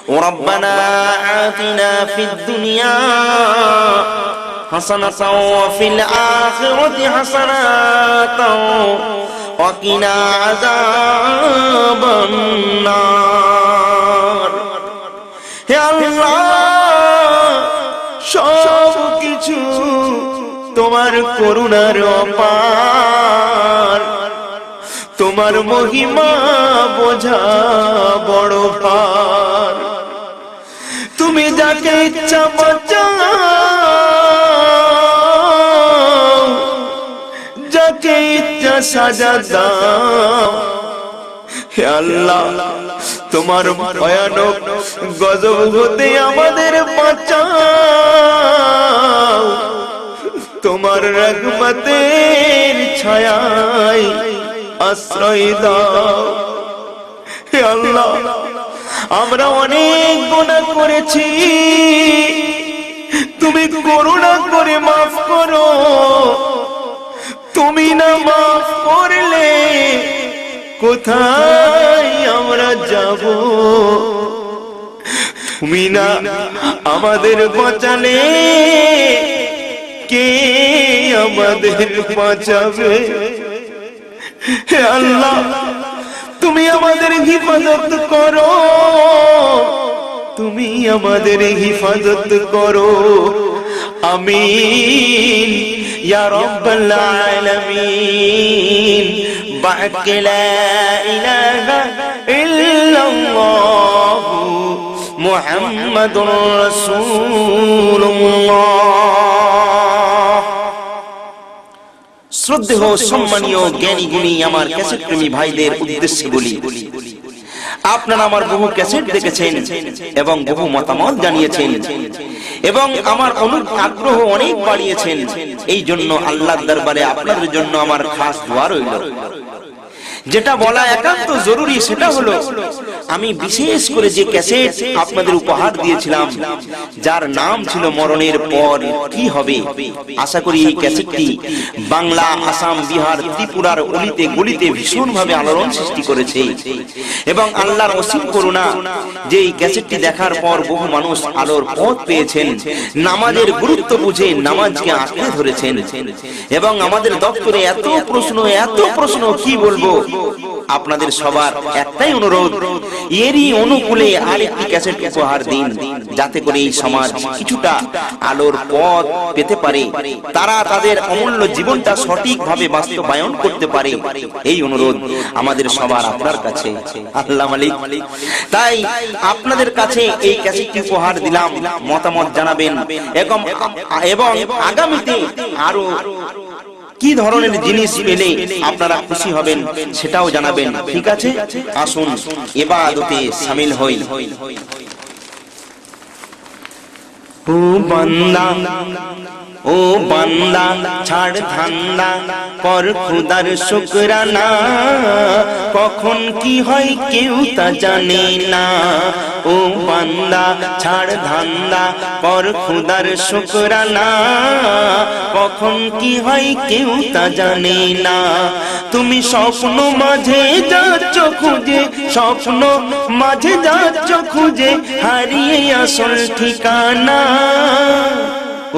ربنا آتنا في الدنيا حسنة وفي الآخرة حسنة وقنا عذاب النار হে আল্লাহ সব কিছু তোমার করুণার অপার, তোমার মহিমা বোঝা বড় ভার। তুমি যাকে ইচ্ছা বাঁচাও, যাকে ইচ্ছা সাজা দাও। হে আল্লাহ, তোমার ভয়ানক গজব হতে আমাদের বাঁচাও, তোমার রহমতের ছায়ায় আশ্রয় দাও। হে আল্লাহ, আমরা অনেক গুনাহ করেছি, তুমি করুণা করে মাফ করো। তুমি না মাফ করলে কোথায় আমরা যাব? তুমি না আমাদের বাঁচালে কে আমাদের বাঁচাবে? হে আল্লাহ, তুমি আমাদের হিফাজত করো, তুমি আমাদের হিফাজত করো। আমিন ইয়া রাব্বাল আলামিন। বা'ক লা ইলাহা ইল্লাল্লাহ মুহাম্মাদুর রাসূলুল্লাহ। শ্রদ্ধেয় সম্মানীয় জ্ঞানী গুণী আমার ক্যাসেট প্রেমী ভাইদের উদ্দেশ্যে বলি, আপনারা আমার বহু ক্যাসেট দেখেছেন এবং বহু মতামত জানিয়েছেন এবং আমার আগ্রহ অনেক বাড়িয়েছেন। এই জন্য আল্লাহর দরবারে আপনাদের জন্য আমার খাস দোয়া রইল। যেটা বলা একান্ত জরুরি সেটা হলো, আমি বিশেষ করে যে ক্যাসেট আপনাদের উপহার দিয়েছিলাম, যার নাম ছিল মরণের পর কি হবে, আশা করি এই ক্যাসেটটি বাংলা, আসাম, বিহার, ত্রিপুরার অলিতে গলিতে ভীষণভাবে আলোড়ন সৃষ্টি করেছে এবং আল্লাহর অসীম করুণা যে এই ক্যাসেটটি দেখার পর বহু মানুষ আলোর পথ পেয়েছেন, নামাজের গুরুত্ব বুঝে নামাজকে আঁকড়ে ধরেছেন এবং আমাদের দপ্তরে এত প্রশ্ন কি বলবো। আপনাদের সবার একটাই অনুরোধ, এরই অনুকূলে আরেকটি ক্যাসেট উপহার দিন, যাতে করে এই সমাজ কিছুটা আলোর পথ পেতে পারে, তারা তাদের অমূল্য জীবনটা সঠিকভাবে বাস্তবায়ন করতে পারে। এই অনুরোধ আমাদের সবার আপনার কাছে, আল্লাহ মালিক। তাই আপনাদের কাছে এই ক্যাসেটটি উপহার দিলাম, মতামত জানাবেন এবং আগামীতে আরো কি ধরনের জিনিস পেলে আপনারা খুশি হবেন সেটাও জানাবেন। ঠিক আছে, আসুন ইবাদতে শামিল হই। ও বান্দা, ও বান্দা, ছাড় ধান্দা, কর খোদার শুকরানা, কখন কি হয় কেউ তা জানে না। ও বান্দা, ছাড় ধান্দা, কর খোদার শুকরানা, কখন কি হয় কেউ তা জানে না। তুমি স্বপ্ন মাঝে যাচ্ছ খুঁজে, স্বপ্ন মাঝে যাচ্ছ খুঁজে, হারিয়ে আসল ঠিকানা।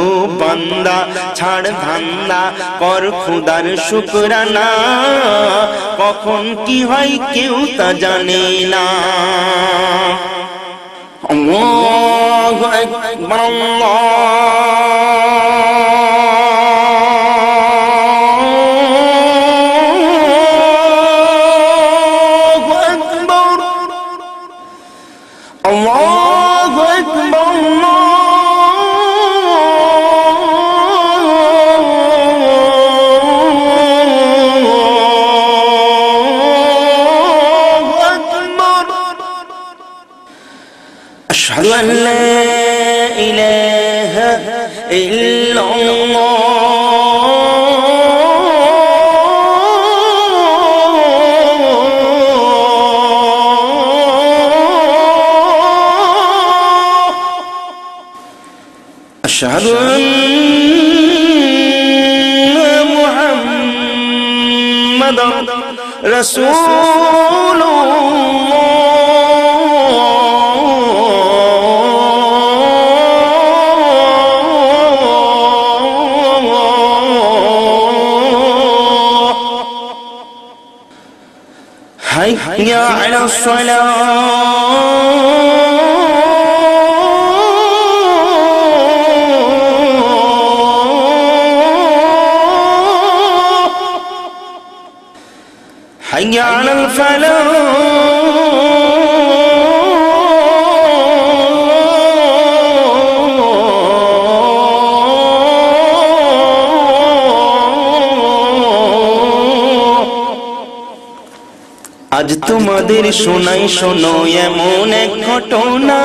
ও বান্দা, ছাড় ধান্দা, কর খোদার শুকরানা, কখন কি হয় কেউ তা জানে না। আল্লাহু আকবার, আল্লাহু আকবার, আল্লাহু আকবার। أشهد أن لا إله إلا الله أشهد أن محمدا رسول الله হাইয়া আলাস সালাহ حي على الفلاح আজ তোমাদের শোনাই শোনো এমন এক ঘটনা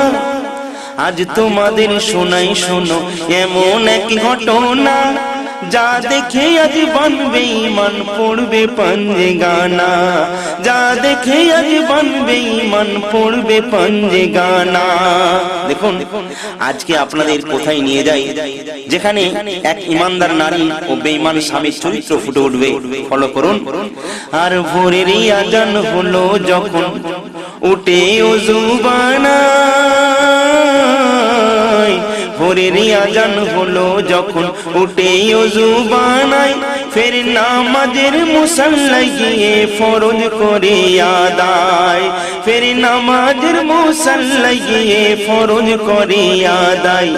আজ তোমাদের শোনাই শোনো এমন এক ঘটনা যা দেখে আজ বানবে ঈমান পড়বে পাঞ্জে গানা যা দেখে আজ বানবে ঈমান পড়বে পাঞ্জে গানা দেখুন আজকে আপনাদের কোথায় নিয়ে যাই যেখানে এক ঈমানদার নারী ও বেঈমান স্বামীর চরিত্র ফুটে উঠবে ফলো করুন আর ভোরের আজান হলো যখন উঠে ওযু বানাই ভোরের আজান হলো যখন উঠে ওযু বানাই ফের নামাজের মুসাল্লায় গিয়ে ফরজ করে আদায় ফের নামাজের মুসাল্লায় গিয়ে ফরজ করে আদায়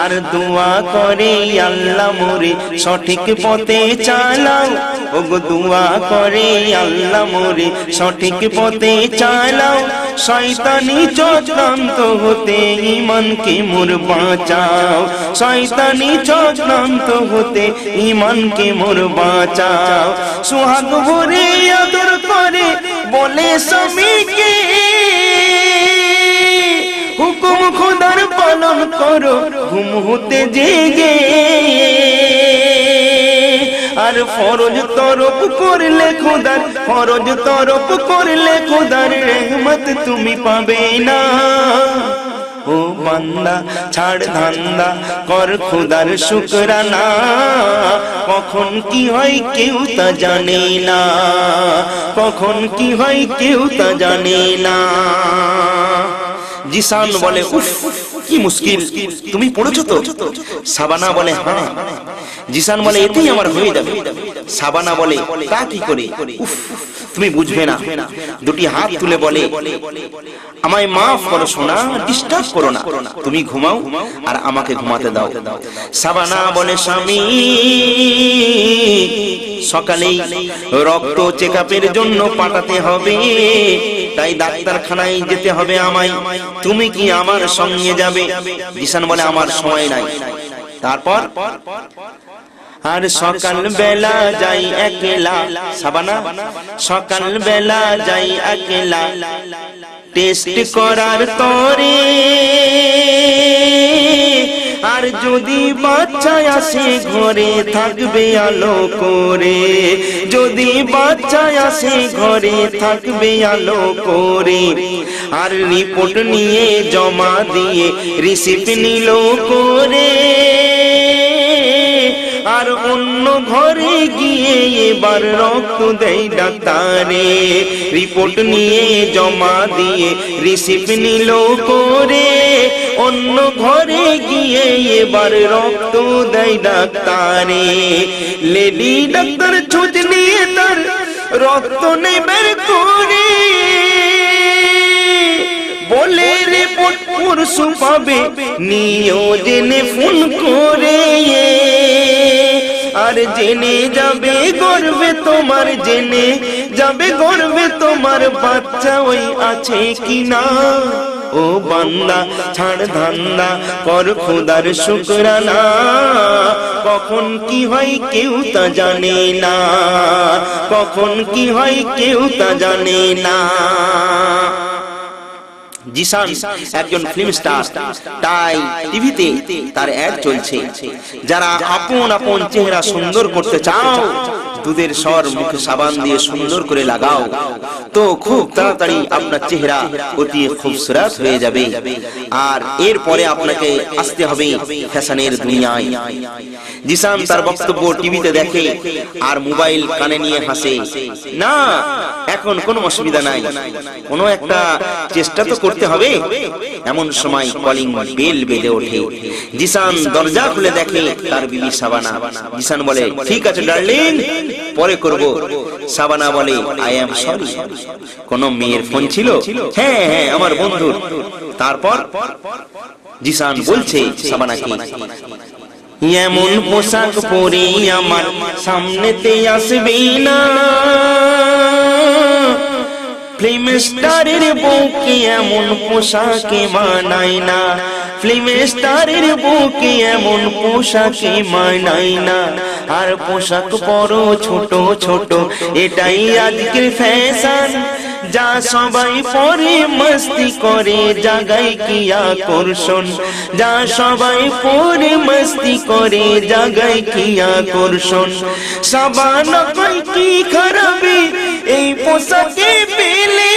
আর দোয়া করে আল্লাহ মোরে সঠিক পথে চালাও ওগো দোয়া করে আল্লাহ মোরে সঠিক পথে চালাও শয়তানি চক্রান্ত হতে ঈমানকে মোর বাঁচাও শয়তানি চক্রান্ত হতে ঈমানকে মোর বাঁচাও সুহাগ ভরে আদর করে বলে স্বামীকে হুকুম খোদার পালন করো ঘুম হতে জেগে আর ফরজ তরফ করলে খোদার ফরজ তরফ করলে খোদার রহমত তুমি পাবে না ও বান্দা ছাড় ধান্দা কর খোদার শুকরানা কখন কি হয় কেউ তা জানে না কখন কি হয় কেউ তা জানে না জিসান বলে উফ কি মুশকিল তুমি পড়েছো তো সাবানা বলে হ্যাঁ জিসান বলে এতেই আমার হয়ে যাবে সাবানা বলে তা কি করে উফ তুমি বুঝবে না দুটি হাত তুলে বলে আমায় মাফ করো সোনা ডিস্টার্ব করো না তুমি ঘুমাও আর আমাকে ঘুমাতে দাও সাবানা বলে স্বামী সকালেই রক্ত চেকআপের জন্য পাঠাতে হবে তাই ডাক্তারখানায় যেতে হবে আমায় তুমি কি আমার সঙ্গে যাবে জিসান বলে আমার সময় নাই তারপর আর সকাল বেলা যাই একলা সাবানা সকাল বেলা যাই একলা টেস্ট করার তরে আর যদি বাচ্চা আসে ঘরে থাকবে আলো করে যদি বাচ্চা আসে ঘরে থাকবে আলো করে আর রিপোর্ট নিয়ে জমা দিয়ে রিসিপ্ট নিল করে আর অন্য ঘরে গিয়ে এবার রক্ত দেয় ডাক্তারে রিপোর্ট নিয়ে জমা দিয়ে রিসিপ্ট নিল করে অন্য ঘরে গিয়ে এবার রক্ত দেয় ডাক্তারে লেডি ডাক্তার ছুঁচ নিয়ে তার রক্ত নেবে করে বলে রিপোর্ট পরশু পাবে নিও জেনে ফোন করে আর জেনে যাবে গর্বে তোমার জেনে যাবে গর্বে তোমার বাচ্চা ওই আছে কিনা ও বান্দা ছাড় ধান্দা কর খোদার শুকরানা কখন কি হয় কেউ তা জানে না কখন কি হয় কেউ তা জানে না জিসান একজন ফিল্ম স্টার তাই টিভিতে তার অ্যাড চলছে যারা আপন আপন চেহারা সুন্দর করতে চাও দুধের স্বর মুখে সাবান দিয়ে সুন্দর করে লাগাও তো খুব তাড়াতাড়ি আপনার চেহারা অতি খুবসুরত হয়ে যাবে আর এরপরে আপনাকে আসতে হবে ফ্যাশনের দুনিয়ায় জিসান তার বক্তব্য টিভিতে দেখে আর মোবাইল কানে নিয়ে হাসে না এখন কোনো অসুবিধা নাই কোনো একটা চেষ্টা তো করতে হবে এমন সময় কলিং বেল বেজে ওঠে জিসান দরজা খুলে দেখে তার বিবি সাবানা জিসান বলে ঠিক আছে ডার্লিং পরে করব সাবানা বলে আই এম সরি। কোন মেয়ের ফোন ছিল? হ্যাঁ হ্যাঁ, আমার বন্ধুর। তারপর জিসান বলছে সাবানাকে, এমন পোশাক পরে আমার সামনেতে আসবি না, ফিল্ম স্টারের বউকে এমন পোশাকে মানায় না, ফিল্ম স্টারের বউকে এমন পোশাকে মানায় না। আর পোশাক পরো ছোট ছোট, এটাই আজকের ফ্যাশন, যা সবাই পরে মস্তি করে, জাগায় কি আকর্ষণ, যা সবাই পরে মস্তি করে, জাগায় কি আকর্ষণ। সাবানা কই কি খারাপি এই পোশাকে পেলে,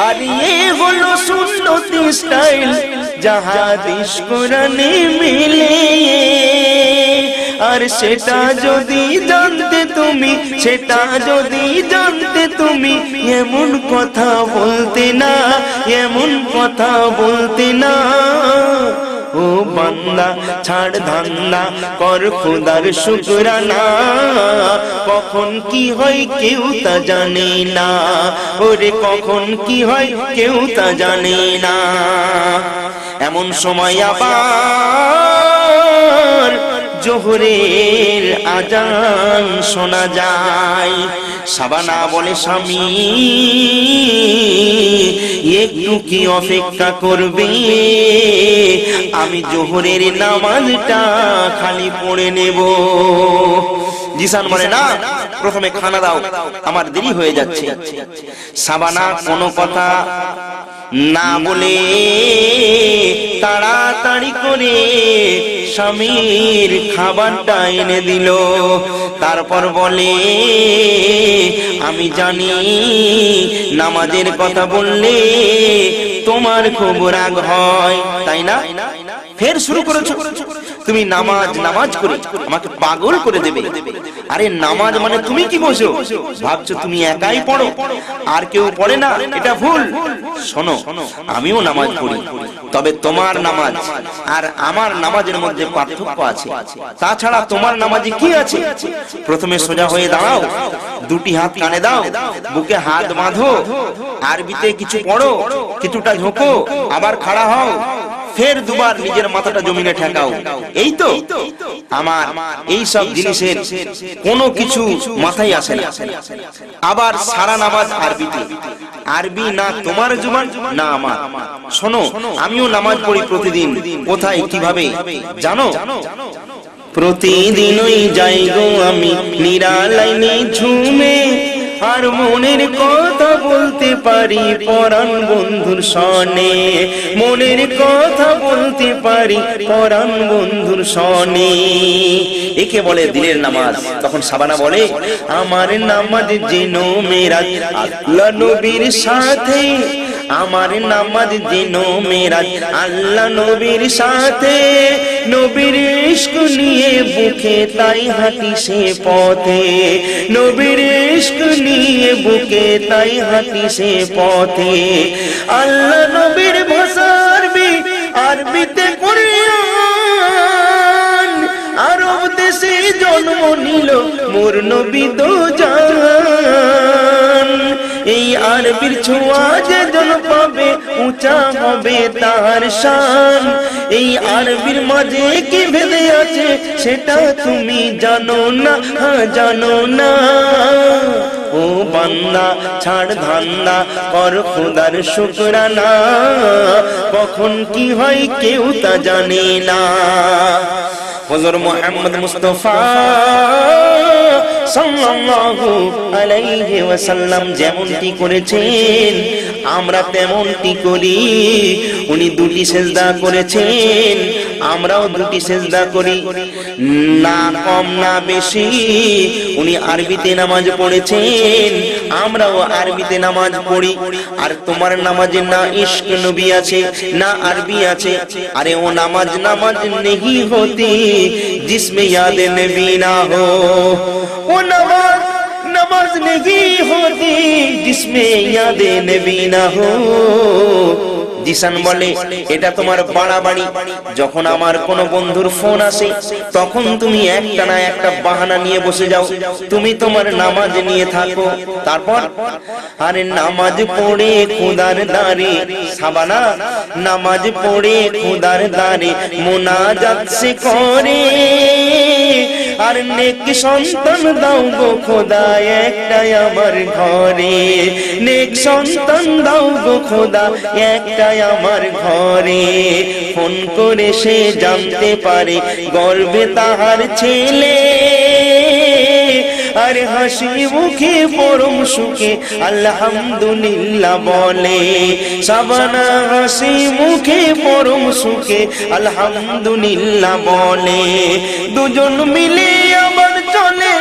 আর এ হলো সুন্নতি স্টাইল, যা হাদিস কোরআনে মিলে। আর সেটা যদি জানতে তুমি, সেটা যদি জানতে তুমি, এমন কথা বলতে না, এমন কথা বলতে না। ও বান্দা ছাড় ধান্দা, কর খোদার শুকরানা, কখন কি হয় কেউ তা জানে না, ওরে কখন কি হয় কেউ তা জানে না। এমন সময় আবার জোহরের আজান শোনা যায়। সাবানা বলে স্বামী একটু কি অপেক্ষা করবে, আমি জোহরের নামাজটা খালি পড়ে নেব। জিসান বলে না, প্রথমে খানা দাও, আমার দেরি হয়ে যাচ্ছে। সাবানা কোনো কথা না বলে তাড়াতাড়ি করে স্বামীর খাবারটা এনে দিল। তারপর বলে, আমি জানি নামাজের কথা বললে তোমার খুব রাগ হয়, তাই না? ফের শুরু করেছো তুমি নামাজ নামাজ করে আমাকে পাগল করে দেবে। আরে নামাজ মানে তুমি কি বোঝো? ভাবছো তুমি একাই পড়ো, আর কেউ পড়ে না, এটা ভুল। শোনো, আমিও নামাজ পড়ি, তবে তোমার নামাজ আর আমার নামাজের মধ্যে পার্থক্য আছে। তাছাড়া তোমার নামাজে কি আছে? প্রথমে সোজা হয়ে দাঁড়াও, দুটি হাত কানে দাও, বুকে হাত বাঁধো, আরবিতে কিছু পড়ো, কিছুটা ঝোঁকো, আবার খাড়া হও, ফের দুবার নিজের মাথাটা জমিনে ঠেকাও। এই তো আমার এই সব জিনিসের কোনো কিছু মাথায় আসে না। আবার সারা নামাজ আরবিতে, আরবি না তোমার জুবান না আমার। শোনো, আমিও নামাজ পড়ি প্রতিদিন। কোথায় কিভাবে জানো? প্রতিদিনই যাই গো আমি নিরালাইনে ঝুমে, আর মনের কথা বলতে পারি পরাণ বন্ধুর সনে, মনের কথা বলতে পারি পরাণ বন্ধুর সনে। একে বলে দিলের নামাজ। তখন সাবানা বলে, আমার নামাজ যেন মেরাজ আল্লাহ নবীর সাথে, আমার নামাজ যেন মেরাজ আল্লাহ নবীর সাথে, নবীর ইশক নিয়ে বুকে তাই হাঁটি সে পথে, নবীর ইশক নিয়ে বুকে তাই হাঁটি সে পথে। আল্লাহ নবীর ভাষা আরবি, আরবিতে কোরআন, আরব দেশে জন্ম নিল মোর নবী দো জান। এই আরবির ছোঁয়া যে জন পাবে, উঁচা হবে তার শান। এই আরবির মাঝে কি ভেদে আছে, সেটা তুমি জানো না, জানো না। ও বান্দা ছাড় ধান্দা, কর খোদার শুকরানা, কখন কি হয় কেউ তা জানে না। হুজুর মুহাম্মদ মুস্তাফা সাল্লাল্লাহু আলাইহি ওয়াসাল্লাম যেমনটি করেছেন আমরা তেমনটি করি। উনি দুটি সিজদা করেছেন, আমরাও দুটি সিজদা করি, না কম না বেশি। উনি আরবিতে নামাজ পড়েছেন, আমরাও আরবিতে নামাজ পড়ি। আর তোমার নামাজে না ইশক নবী আছে না আরবি আছে। আরে ও নামাজ নামাজ নেহি হতি जिसमें याद नबी ना हो, वो नमाज नमाज नहीं होती जिसमें याद नबी ना हो, জিসান বলে এটা তোমার বাড়াবাড়ি। যখন আমার কোনো বন্ধুর ফোন আসে তখন তুমি একটা না একটা বাহানা নিয়ে বসে যাও, তুমি তোমার নামাজ নিয়ে থাকো। তারপর আরে নামাজ পড়ে খোদার দারে সাবানা, নামাজ পড়ে খোদার দারে মুনাজাত সে করে, আর নেক সন্তান দাও গো খোদা একটাই আমার ঘরে, নেক সন্তান দাও গো খোদা একটাই আমার ঘরে। ফোন করে সে জানতে পারে গর্ভে তাহার ছেলে, আরে হাসি মুখে পরম সুখে আলহামদুলিল্লাহ বলে। সাবানা হাসি মুখে পরম সুখে আলহামদুলিল্লাহ বলে। দুজন মিলে আবার চলে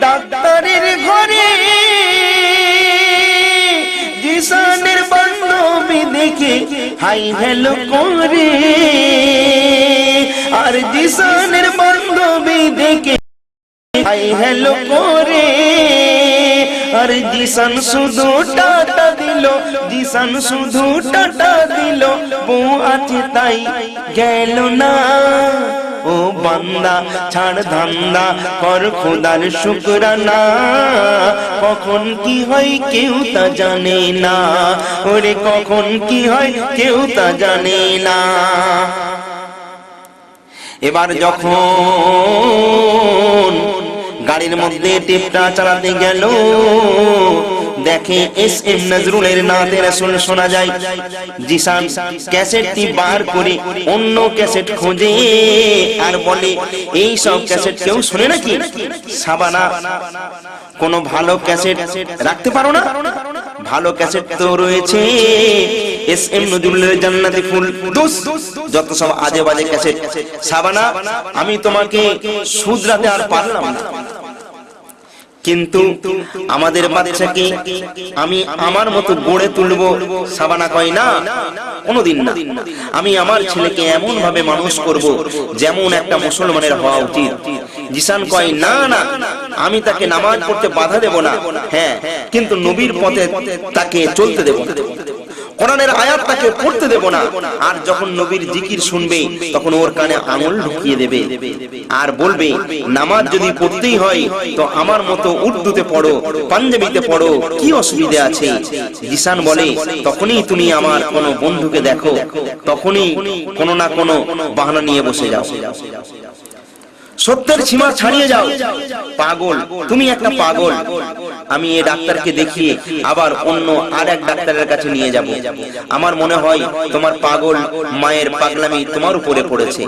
ডাক্তারের ঘরে, জিসানের বান্ধবী দেখে হাই হ্যালো করে, আর জিসানের বান্ধবী দেখে হাই হ্যালো করে, আর জিসান শুধু টাটা দিল, জিসান শুধু টাটা দিল, বউ আছে তাই গেল না। ও বান্দা ছাড় ধান্দা কর খোদার শুকরানা, কখন কি হয় কেউ তা জানে না, ওরে কখন কি হয় কেউ তা জানে না। এবার যখন গাড়ির মধ্যে টেপটা চালাতে গেল, দেখে এস এম নজরুলের নাতে রাসূল শোনা যায়। জিসান ক্যাসেটটি বার করে অন্য ক্যাসেট খোঁজে আর বলে এই সব ক্যাসেট কেউ শুনে নাকি? সাবানা কোনো ভালো ক্যাসেট রাখতে পারো না? ভালো ক্যাসেট তো রয়েছে, এস এম নজরুলের জান্নাতি ফুল, যত সব আজে বাজে ক্যাসেট। সাবানা আমি তোমাকে শুধরাতে আর পারলাম না, কিন্তু আমাদের বাচ্চাকে আমি আমার মতো গড়ে তুলবো। সাবানা কয় না, কোনোদিন না। আমি আমার ছেলেকে এমন ভাবে মানুষ করব যেমন একটা মুসলমানের হওয়া উচিত। জিসান কয় না না, আমি তাকে নামাজ পড়তে বাধা দেব না, হ্যাঁ কিন্তু নবীর পথে তাকে চলতে দেব, কোরআনের আয়াত তাকে পড়তে দেব না। আর যখন নবীর জিকির শুনবে তখন ওর কানে আঙুল ঢুকিয়ে দেবে আর বলবে নামাজ যদি পড়তেই হয় তো আমার মতো উর্দুতে পড়ো, পাঞ্জাবিতে পড়ো, কি অসুবিধা আছে? জিসান বলে তখনই তুমি আমার কোনো বন্ধুকে দেখো, তখনই কোনো না কোনো বাহানা নিয়ে বসে যাও, সত্যের সীমা ছাড়িয়ে যাও। পাগল, তুমি একটা পাগল। আমি এই ডাক্তারকে দেখিয়ে আবার অন্য আরেক ডাক্তারের কাছে নিয়ে যাব। আমার মনে হয় তোমার পাগল মায়ের পাগলামি তোমার উপরে পড়েছে।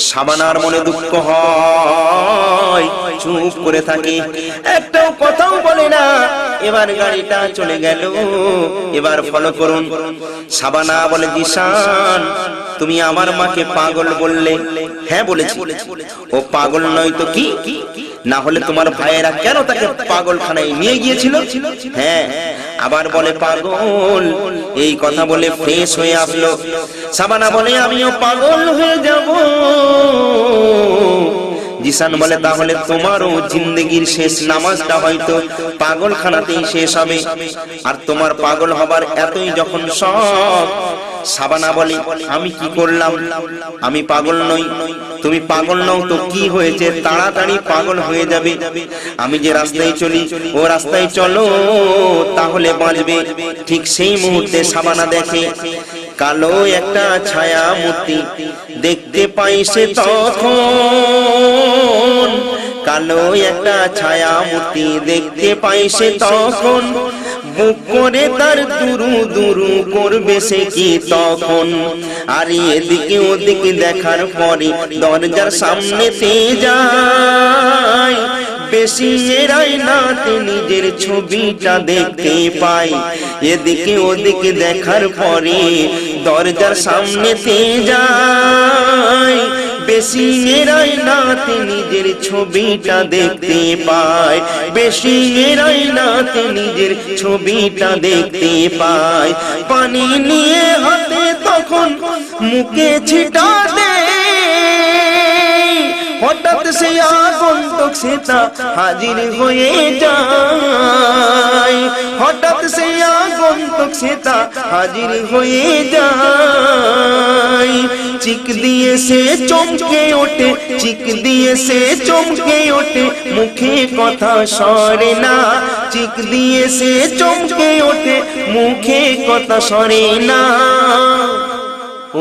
সাবানার মনে দুঃখ হয়, চুপ করে থাকে, একটাও কথাও বলে না। এবার গাড়িটা চলে গেল। এবার ফলো করুন। সাবানা বলে জিসান তুমি আমার মাকে পাগল বললে? হ্যাঁ বলেছি। ও পাগল নয় তো কি? না হলে তোমার ভাইয়েরা কেন তাকে পাগলখানায় নিয়ে গিয়েছিল? হ্যাঁ। আবার বলে পাগল। এই কথা বলে ফ্রেশ হয়ে আসলো। সাবানা বলে আমিও পাগল হয়ে যাব। জিসান বলে তাহলে তোমারও জিন্দেগির শেষ নামাজটা হয়তো পাগলখানাতেই শেষ হবে। আর তোমার পাগল হবার এতই যখন শখ। সাবানা বলে আমি কি করলাম? আমি পাগল নই। তুমি পাগল নও তো কি হয়েছে? তাড়াতাড়ি পাগল হয়ে যাবে। আমি যে রাস্তায় চলি ও রাস্তায় চলো, তাহলে বাঁচবে। ঠিক সেই মুহূর্তে সাবানা দেখে কালো একটা ছায়া মূর্তি দেখতে পাই সে তখন। কালো একটা ছায়া মূর্তি দেখতে পাই সে তখন। বুক করে তার দুরু দুরু করবে সে কি তখন। আর এদিকে ওদিকে দেখার পরে দরজার সামনেতে যায়। বেশি এরাই নাতে নিজের ছবিটা দেখতে পাই। এদিকে ওদিকে দেখার পরে দরজার সামনেতে যায়। বেশি এরাই নাতে নিজের ছবিটা দেখতে পায়। বেশি এরাই নাতে নিজের ছবিটা দেখতে পায়। পানি নিয়ে হাতে তখন মুখে ছিটা দে। হঠাৎ সে আগন্তুক সেটা হাজির হয়ে যায়, হঠাৎ সে আগন্তুক সেটা হাজির হয়ে যায়। চিক দিয়ে সে চমকে ওঠে, চিক দিয়ে সে চমকে ওঠে, মুখে কথা সরে না। চিক দিয়ে সে চমকে ওঠে, মুখে কথা সরে না।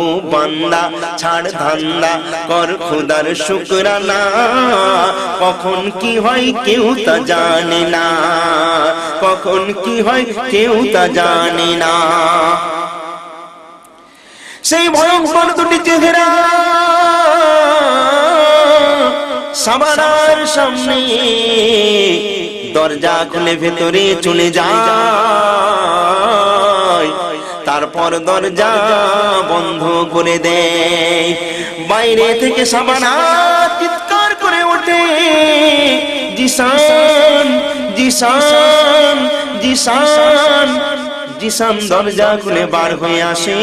ও বান্দা ছাড় ধান্দা, কর খোদার শুকরানা, কখন কি হয় কেউ তা জানে না, কখন কি হয় কেউ তা জানে না। সেই ভয়ঙ্কর দুটি চেহারা সাবানার সামনে, দরজা খুলে ভেতরে চলে যায়, তারপর দরজা বন্ধ করে দেয়। বাইরে থেকে সাবানা চিৎকার করে ওঠে, জিসান জিসান জিসান জিসান। দরজা খুলে বার হয়ে আসে।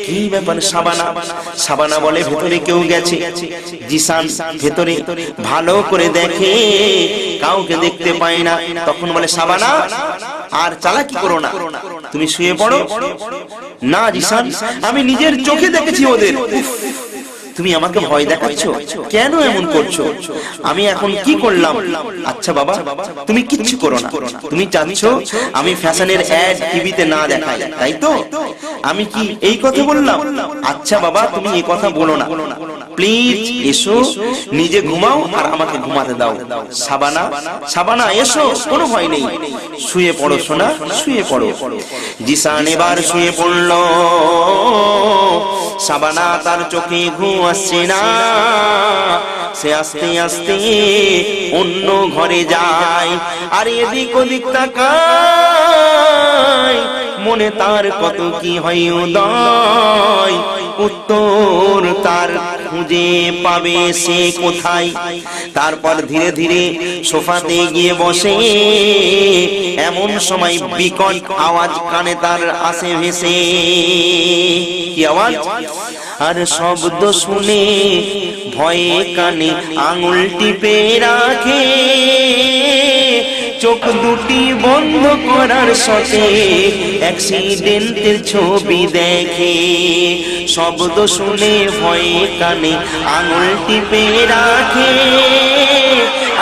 কি ব্যাপার সাবানা? সাবানা বলে ভেতরে কেউ গেছে। জিসান ভেতরে ভালো করে দেখে, কাউকে দেখতে পায় না। তখন বলে সাবানা আর চালাকি করো না, তুমি শুয়ে পড়ো। না জিসান, আমি নিজের চোখে দেখেছি ওদের। তুমি আমাকে ভয় দেখাচ্ছ, কেন এমন করছো? আমি এখন কি করলাম? আচ্ছা বাবা, তুমি কিচ্ছু করো না। তুমি চাচ্ছ আমি ফ্যাশনের অ্যাড টিভিতে না দেখাই, তাই তো? আমি কি এই কথা বললাম? আচ্ছা বাবা, তুমি এই কথা বলো না, প্লিজ এসো, নিজে ঘুমাও আর আমাকে ঘুমাতে দাও। সাবানা সাবানা এসো, কোনো ভয় নেই, শুয়ে পড়ো সোনা, শুয়ে পড়ো। জিসান এবার শুয়ে পড়লো। সাবানা তার চোখে ঘুম আসছে না। সে আস্তে আস্তে অন্য ঘরে যায়, আর এদিক ওদিক তাকায়। মনে তার কত কি হয় উদয়, উত্তর তার খুঁজে পাবে সে কোথায়। তারপর ধীরে ধীরে সোফাতে গিয়ে বসে। এমন সময় বিকট আওয়াজ কানে তার আসে ভেসে। কি আওয়াজ? আর শব্দ শুনে ভয়ে কানে আঙুল টিপে রাখে। চোখ দুটি বন্ধ করার সাথে অ্যাক্সিডেন্টের ছবি দেখে। শব্দ শুনে ভয়ে কানে আঙুল টিপে রাখে,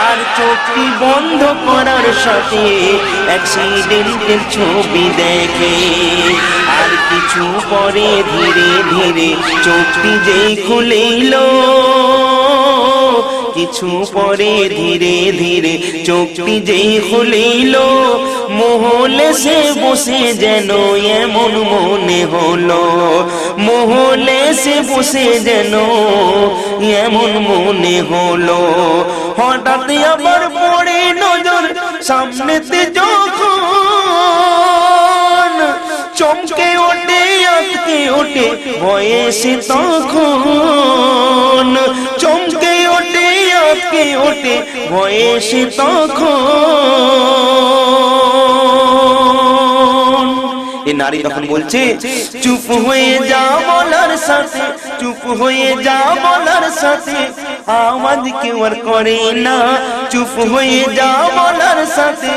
আর চোখটি বন্ধ করার সাথে অ্যাক্সিডেন্টের ছবি দেখে। আর কিছু পরে ধীরে ধীরে চোখটি যেই খুলিল, কিছু পরে ধীরে ধীরে চোখটি যেই খুলিল, মহলে সে বসে যেন এমন মনে হলো, মহলে সে বসে যেন এমন মনে হলো। হঠাৎ আবার পড়ে নজর সামনেতে যখন, চমকে ওঠে আটকে ওঠে ভয়ে সে তখন, চমকে ওঠে আটকে ওঠে ভয়ে সে তখন। এ নারী তখন বলছে, চুপ হয়ে যা বলার সাথে, চুপ হয়ে যা বলার সাথে আওয়াজ কেউ আর করে না। চুপ হয়ে যা বলার সাথে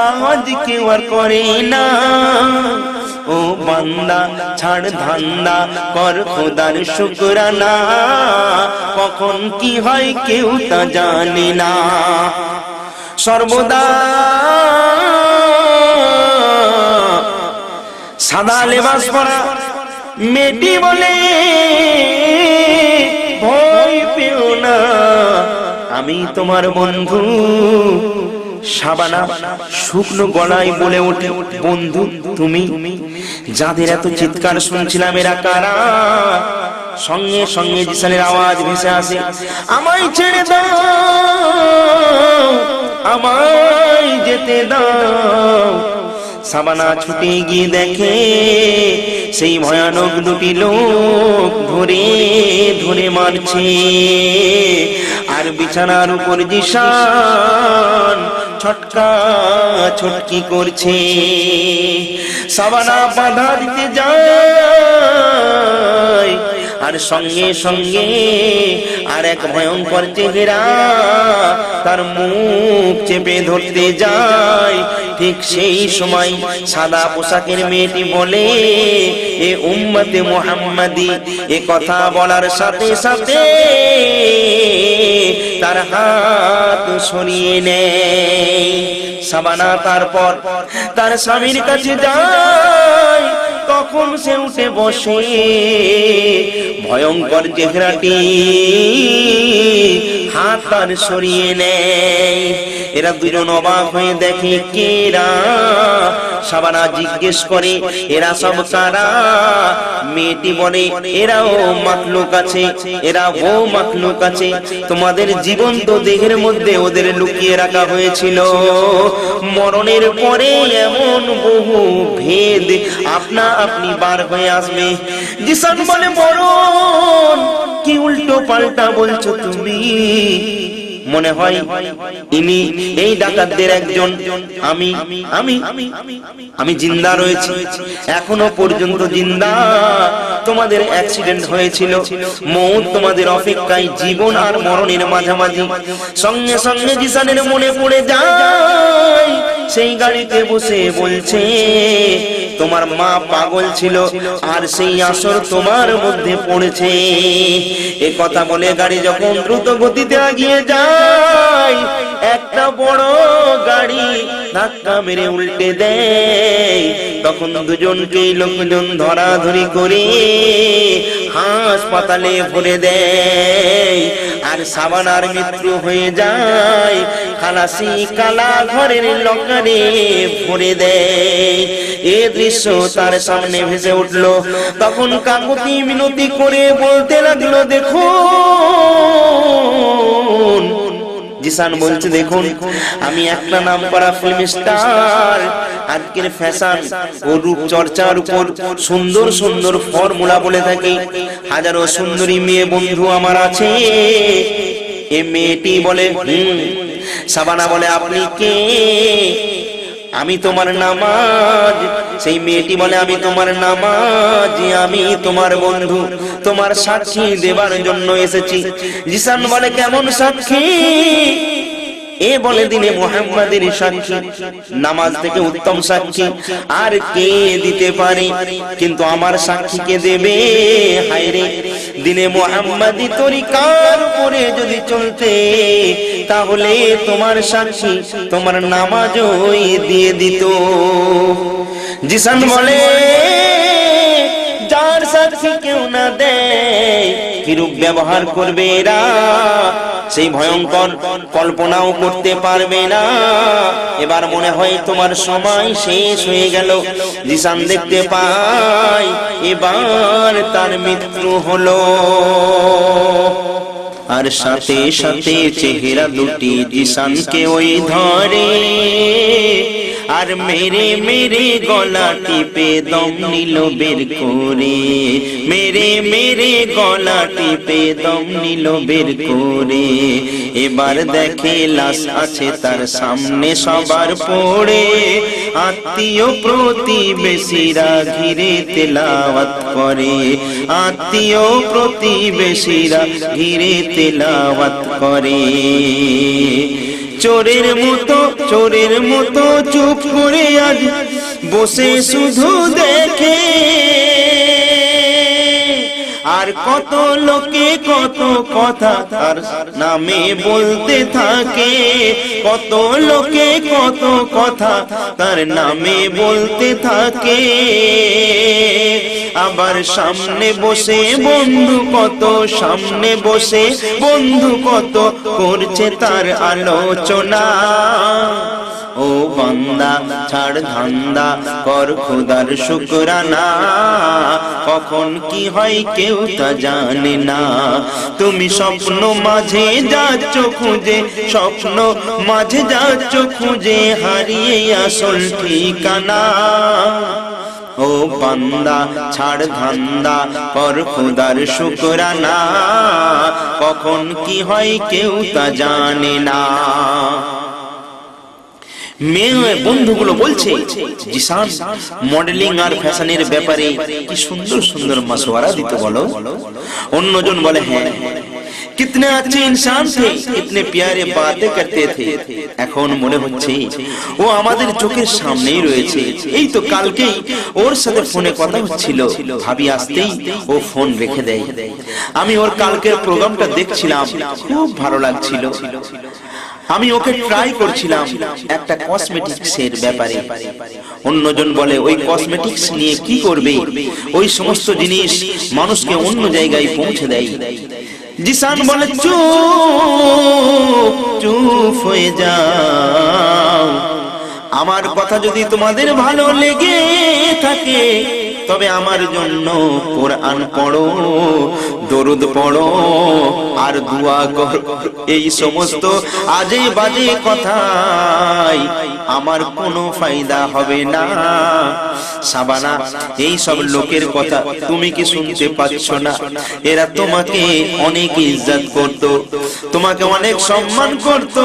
আওয়াজ কেউ আর করে না। ও বান্দা ছাড় ধান্দা, কর খোদার শুকরানা, কখন কি হয় কেউ তা জানে না। সর্বদা সাদা লেবাস পরা মেয়েটি বলে, ভয় পেও না, আমি তোমার বন্ধু। সাবানা শুকনো গলায় বলে ওঠে, বন্ধু তুমি? যাদের এত চিৎকার শুনছিলাম এরা কারা? সঙ্গে সঙ্গে জিসানের আওয়াজ ভেসে আসে, আমায় ছেড়ে দাও, আমায় যেতে দাও। সাবানা ছুটে গিয়ে দেখে সেই ভয়ানক দুটি লোক ধরে ধরে মারছে, আর বিছানার উপর জিসান ছটকা ছটকি করছে। সাবানা বাধা দিতে যায়, আর সঙ্গে সঙ্গে আর এক ভয়ঙ্কর চেহারা তার মুখ চেপে ধরতে যায়। ঠিক সেই সময় সাদা পোশাকের মেয়েটি বলে, এ উম্মতে মুহাম্মাদি। এ কথা বলার সাথে সাথে তার হাত সরিয়ে নেয়। সাবানা তারপর তার স্বামীর কাছে যায়। তখন সে উঠে বসে, ভয়ঙ্কর চেহারাটি হাত তার সরিয়ে নেয়। এরা দুজন অবাক হয়ে দেখে কেরা। সাবানা জিজ্ঞেস করে, এরা সব কারা? মেয়েটি বলে, এরাও মাখলুক আছে, এরাও মাখলুক আছে। তোমাদের জীবন্ত দেহের মধ্যে ওদের লুকিয়ে রাখা হয়েছিল। মরণের পরে এমন বহু ভেদ আপনা আপনি বার হয়ে আসবে। জিসান বলে, মরণ কি উল্টো পাল্টা বলছো তুমি? মনে হয় ইনি এই ডাকাতদের একজন। আমি আমি আমি জিন্দা রয়েছি, এখনো পর্যন্ত জিন্দা। তোমাদের অ্যাক্সিডেন্ট হয়েছিল, মৌত তোমাদের অপেক্ষায়, জীবন আর মরণের মাঝামাঝি। সঙ্গে সঙ্গে জিসানের মনে পড়ে যায়, সেই গাড়িতে বসে বলছে, তোমার মা পাগল ছিল আর সেই আসর তোমার মধ্যে পড়েছে। এ কথা বলে গাড়ি যখন দ্রুত গতিতে এগিয়ে যায়, একটা বড় গাড়ি ধাক্কা মেরে উল্টে দেয়। তখন দুজনকে লোকজন ধরাধরি করে হাসপাতালে ভরে দেয়। আর সাবানার মৃত্যু হয়ে যায়, খালাসি কালা ঘরের লকারে ভরে দেয়। এ দৃশ্য তার সামনে ভেসে উঠল। তখন কাকুতি মিনতি করে বলতে লাগলো, দেখুন। জিসান বলছে, দেখুন, আমি একটা নাম করা ফিল্ম স্টার। আজকের ফ্যাশন ও রূপ চর্চার উপর সুন্দর সুন্দর ফর্মুলা বলে থাকি। হাজারো সুন্দরী মেয়ে বন্ধু আমার আছে। এ মেয়েটি বলে, সাবানা বলে, আপনি কে? আমি তোমার নামাজ। সেই মেয়েটি বলে, আমি তোমার নামাজ, আমি তোমার বন্ধু, তোমার সাক্ষী দেবার জন্য এসেছি। জিসান বলে, কেমন সাক্ষী? এ বলে, দিনে মুহাম্মাদের সাক্ষী, নামাজ থেকে উত্তম সাক্ষী আর কে দিতে পারে? কিন্তু আমার সাক্ষী কে দেবে? হায়রে, দিনে মুহাম্মাদি তরিকার উপরে যদি চলতে, তাহলে তোমার সাক্ষী তোমার নামাজই দিয়ে দিত। জিসান বলে, যার সাক্ষী কেউ না দেয়, কিরূপ ব্যবহার করবে এরা, সেই ভয়ঙ্কর কল্পনাও করতে পারবে না। এবার মনে হয় তোমার সময় শেষ হয়ে গেল। জিসান দেখতে পায় এবার তার মৃত্যু হলো। আর সাথে সাথে চেহারা দুটি জিসানকে ওই ধরে, আর মেরে মেরে গলা টিপে দম নিল বের করে। মেরে মেরে গলা টিপে দম নিল বের করে। এবার দেখে লাশ আছে তার সামনে সবার পড়ে। আত্মীয় প্রতিবেশীরা ঘিরে তেলাওয়াত করে। আত্মীয় প্রতিবেশীরা ঘিরে তেলাওয়াত করে। চোরের মতো চুপ করে আজ বসে শুধু দেখে। আর কত লোকে কত কথা তার নামে বলতে থাকে। কত লোকে কত কথা তার নামে বলতে থাকে। আবার সামনে বসে বন্ধু কত, সামনে বসে বন্ধু কত করছে তার আলোচনা। ও বান্দা, ছাড় ধান্দা, কর খোদার শুকরানা। কখন কি হয় কেউ তা জানে না। তুমি স্বপ্ন মাঝে যাচ্ছ খুঁজে, স্বপ্ন মাঝে যাচ্ছ খুঁজে, হারিয়ে আসল ঠিকানা। ও বান্দা, ছাড় ধান্দা, কর খোদার শুকরানা। কখন কি হয় কেউ তা জানে না। মেয়ে বন্ধুগুলো বলছে জিসান মডেলিং আর ফ্যাশনের ব্যাপারে কি সুন্দর সুন্দর মাশওয়ারা দিতে বলো। অন্যজন বলে হ্যাঁ कितने अच्छे इंसान थे, कितने प्यारे बातें करते थे। এখন মনে হচ্ছে ও আমাদের চোখের সামনেই রয়েছে। এই তো কালকেই ওর সাথে ফোনে কথা হচ্ছিল, ভাবি আসতেই ও ফোন রেখে দেয়। আমি ওর কালকের প্রোগ্রামটা দেখছিলাম, খুব ভালো লাগছিল। আমি ওকে ট্রাই করছিলাম একটা কসমেটিক্স এর ব্যাপারে। অন্যজন বলে ওই কসমেটিক্স নিয়ে কি করবে, ওই সমস্ত জিনিস মানুষকে অন্য জায়গায় পৌঁছে দেয়। জিসান বলে চুপ চুপ হয়ে যাও, আমার কথা যদি তোমাদের ভালো লেগে থাকে তবে আমার জন্য কোরআন পড়ো, দরুদ পড়ো আর দোয়া করো। এই সমস্ত আজে বাজে কথায় আমার কোনো ফায়দা হবে না। সাবানা, এই সব লোকের কথা তুমি কি শুনতে পাচ্ছ না? এরা তোমাকে অনেক ইজ্জত করত, তোমাকে অনেক সম্মান করত।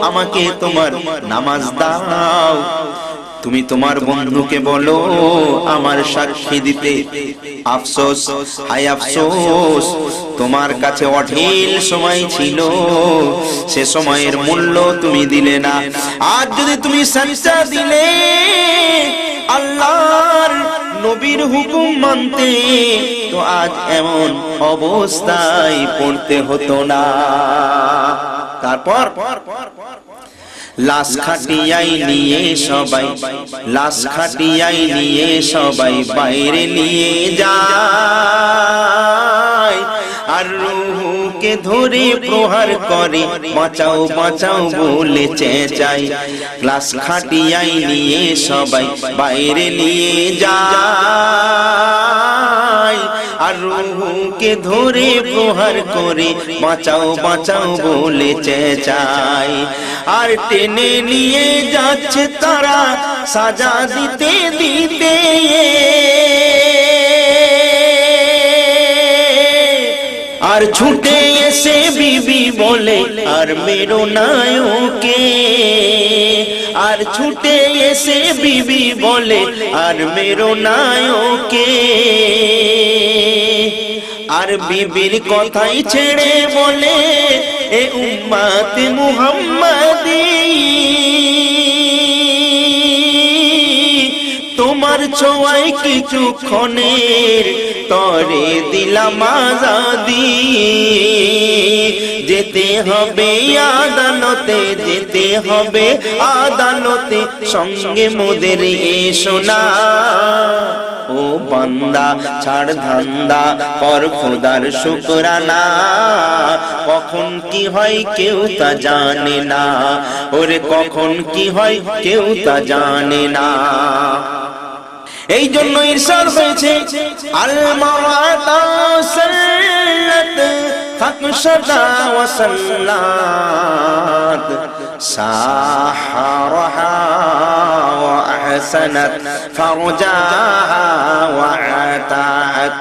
আমাকে তোমার নামাজ দাও, তুমি তোমার বন্ধুকে বলো আমার সাক্ষী দিতে। আফসোস, হায় আফসোস, তোমার কাছে অঢেল সময় ছিল, সে সময়ের মূল্য তুমি দিলে না। আজ যদি তুমি সচ্চা দিলে, আল্লাহর নবীর হুকুম মানতে, তো আজ এমন অবস্থায় পড়তে হতো না। তারপর লাশ খাটিয়াই নিয়ে সবাই, লাশ খাটিয়াই নিয়ে সবাই বাইরে নিয়ে যায়, আর রূহকে ধরে প্রহার করে বাঁচাও বাঁচাও বলে চেঁচায়। লাশ খাটিয়াই নিয়ে সবাই বাইরে নিয়ে যায়, আর রূহকে ধরে প্রহার করে বাঁচাও বাঁচাও বলে চেঁচায়। আর টেনে নিয়ে যাচ্ছে তারা সাজা দিতে দিতে, আর ছুটে এসে বিবি বলে আর মেরো নায়কে, আর ছুটে এসে বিবি বলে আর মেরো নায়কে। আর বিবির কথাই ছেড়ে বলে এ উম্মত মুহাম্মাদি, তোমার ছোঁয়ায় কিছুক্ষণের তরে দিলাম আজাদি। যেতে হবে আদালতে, যেতে হবে আদালতে, সঙ্গে মোদের এসো না। ও বান্দা ছাড় ধান্দা, কর খোদার শুকরানা, কখন কি হয় কেউ তা জানে না, ওরে কখন কি হয় কেউ তা জানে না। এই জন্য ইরশাদ হয়েছে আল মাওয়াতা সাল্লাত ফাকশাদা ওয়া সাল্লাত, সাহারাহা ওয়া আহসানাত ফারজাহা ওয়া আতাআত,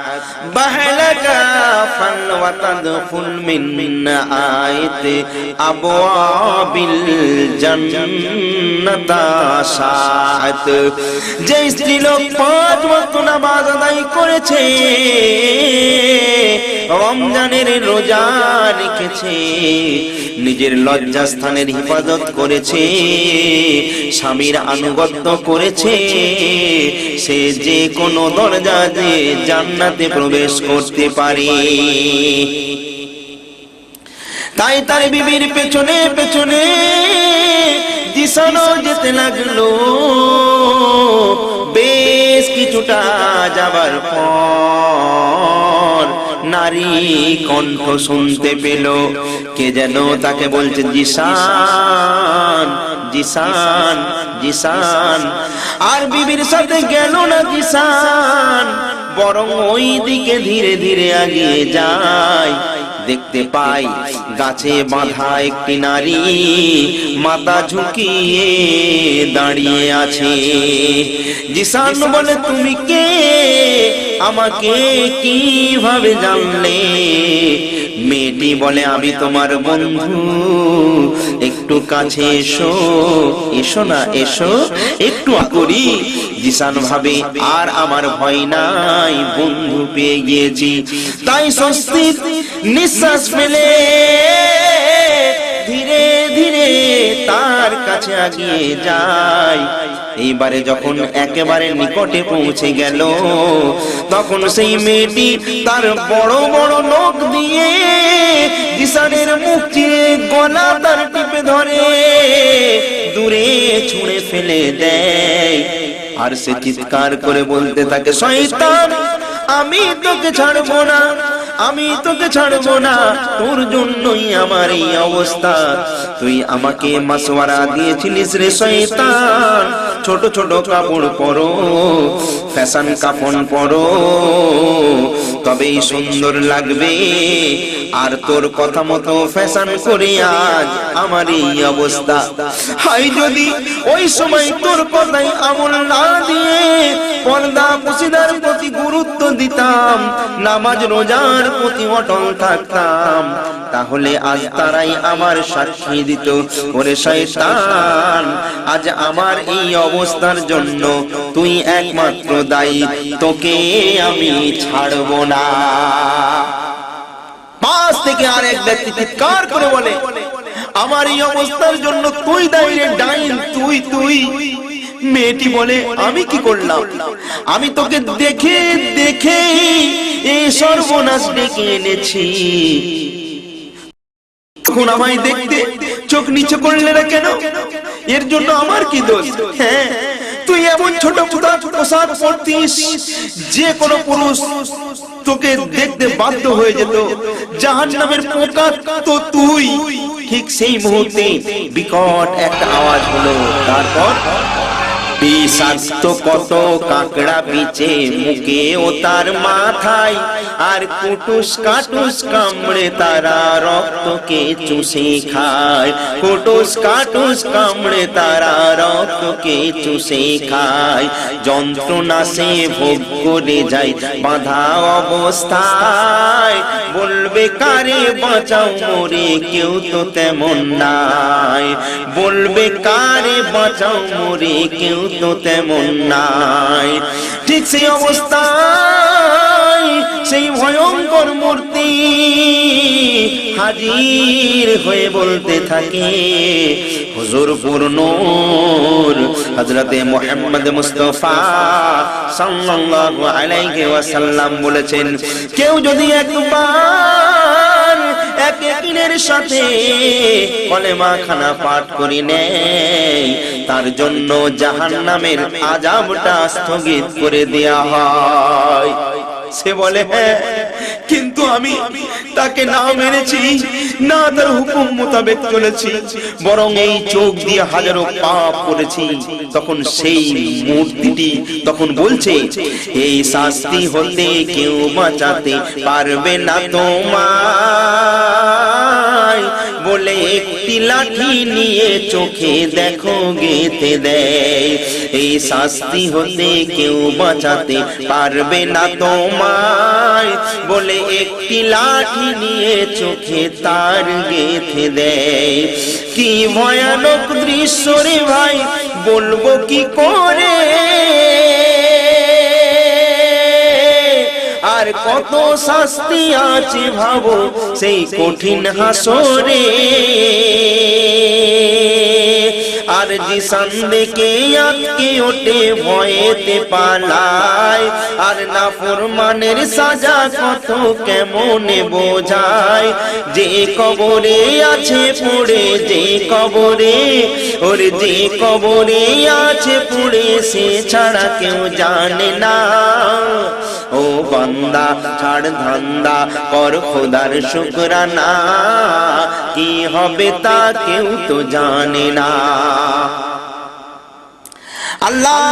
বাহলাকা ফান ওয়া তাদখুল মিন আয়াত আবওয়াবিল জান্নাতা সাআত। যে স্ত্রী লোক 5 ওয়াক্ত নামাজ আদায় করেছে, রমজানের রোজা রেখেছে, নিজের লজ্জাস্থানের হিফাজত করেছে, স্বামীর আনুগত্য করেছে, সে যে কোনো দরজা দিয়ে জান্নাতে প্রবেশ করতে পারে। তাই তার বিবির পেছনে পেছনে জিসানও যেতে লাগলো। বেশ কিছুটা যাবার পর নারী কণ্ঠ শুনতে পেল, কে যেন তাকে বলছে জিসান জিসান জিসান। আর বিবির সাথে গেল না জিসান, বরং ওই দিকে ধীরে ধীরে এগিয়ে যায়। দেখতে পাই গাছে বাঁধা একটি নারী মাথা ঝুঁকিয়ে দাঁড়িয়ে আছে। জিসান বলে তুমি কে? আমাকে কিভাবে জানলে? মেয়েটি বলে, আমি তোমার বন্ধু, একটু কাছে এসো। এসো না, এসো, একটু করি। জিসান ভাবে আর আমার ভয় নাই, বন্ধু পেয়ে গিয়েছি। তাই স্বস্তির নিঃশ্বাস ফেলে ধীরে ধীরে তার কাছে এগিয়ে যায়। এইবারে যখন একেবারে নিকটে পৌঁছে গেল, তখন সেই মেয়েটি তার বড় বড় নখ দিয়ে জিসানের মুখ চিরে গলা তার টিপে ধরে দূরে ছুঁড়ে ফেলে দেয়। আর সে চিৎকার করে বলতে থাকে, শয়তান, আমি তোকে ছাড়বো না, আমি তোকে ছাড়বো না, তোর জন্যই আমার এই অবস্থা। তুই আমাকে মাসওয়ারা দিয়েছিলিস রে শয়তান, ছোট ছোট কাপড় পরো, ফ্যাশন কাফন পরো, তবেই সুন্দর লাগবে। আর তোর কথা মতো ফ্যাশন করে আজ আমার এই অবস্থা। হাই যদি ওই সময় তোর কথাই আমল না দিয়ে পর্দা পুশিদার প্রতি গুরুত্ব দিতাম, নামাজ রোজার প্রতি অটল থাকতাম, তাহলে আজ তারাই আমার সাক্ষী দিত, ওরে শয়তান, আজ আমার এই অবস্থার জন্য তুই একমাত্র দায়ী, তোকে আমি ছাড়ব না। পাশ থেকে আরেক ব্যক্তি চিৎকার করে বলে, আমার এই অবস্থার জন্য তুই দায়ী রে ডাইন, তুই তুই। মেয়েটি বলে, আমি কি করলাম? আমি তোকে দেখে দেখে এই সর্বনাশ ডেকে এনেছি, এখন আমায় দেখতে চোখ নিচে করলে না কেন? এর জন্য আমার কি দোষ? হ্যাঁ, তুই এমন ছোট পোশাক পরতিস যে কোনো পুরুষ তোকে দেখতে বাধ্য হয়ে যেত, জাহান্নামের পোকা তো তুই। ঠিক সেই মুহূর্তে বিকট একটা আওয়াজ হলো, তারপর বিষাক্ত কত কাকড়া বিচে মুখে ও তার মাথায়, আর কুটুস কাটুস কামড়ে তারা রক্তকে চুষে খায়, কুটুস কাটুস কামড়ে তারা রক্তকে চুষে খায়। যন্ত্রণা সে ভোগ করে যায় বাঁধা অবস্থায়, বলবে কারে বাঁচাও মোরে, কেউ তো তেমন নাই, বলবে কারে বাঁচাও মোরে, কেউ তো তেমন নাই। ঠিক সেই অবস্থায় সেই ভয়ঙ্কর মূর্তি হাজির হয়ে বলতে থাকে, হুজুর নূর হযরতে মুহাম্মদ মুস্তাফা সাল্লাল্লাহু আলাইহি ওয়াসাল্লাম বলেছেন, কেউ যদি একবার এক ইয়াকিনের সাথে কলেমা খানা পাঠ করে নেয়, তার জন্য জাহান্নামের আযাবটা স্থগিত করে দেয়া হয়। সে বলে, হ্যাঁ, কিন্তু আমি তাকে না মেরেছি, না তার হুকুম মোতাবেক চলেছি, বরং এই চোখ দিয়ে হাজারো পাপ করেছি। তখন সেই মূর্তিটি তখন বলছে, এই শাস্তি হতে কেউ বাঁচাতে পারবে না তোমায়, বলে একটি লাঠি নিয়ে চোখে দেখো গেঁথে দেয়। এই শাস্তি হতে কেউ বাঁচাতে পারবে না তোমায়, বলে একটি লাঠি নিয়ে চোখে তার গেঁথে দেয়। কি ভয়ানক দৃশ্য রে ভাই, বলবো কি করে, আর কত শাস্তি আছে ভাবো সেই কঠিন হাসরে। আর জিসান দেখে আটকে ওঠে ভয়েতে পালায়, আর নাফরমানের সাজা কত কেমনে বোঝায়। যে কবরে আছে পড়ে, যে কবরে, ওরে যে কবরে আছে পড়ে, সে ছাড়া কেউ জানে না। ও বান্দা, ছাড় ধান্দা, কর খোদার শুকরানা, কি হবে তা কেউ তো জানে না। আল্লাহ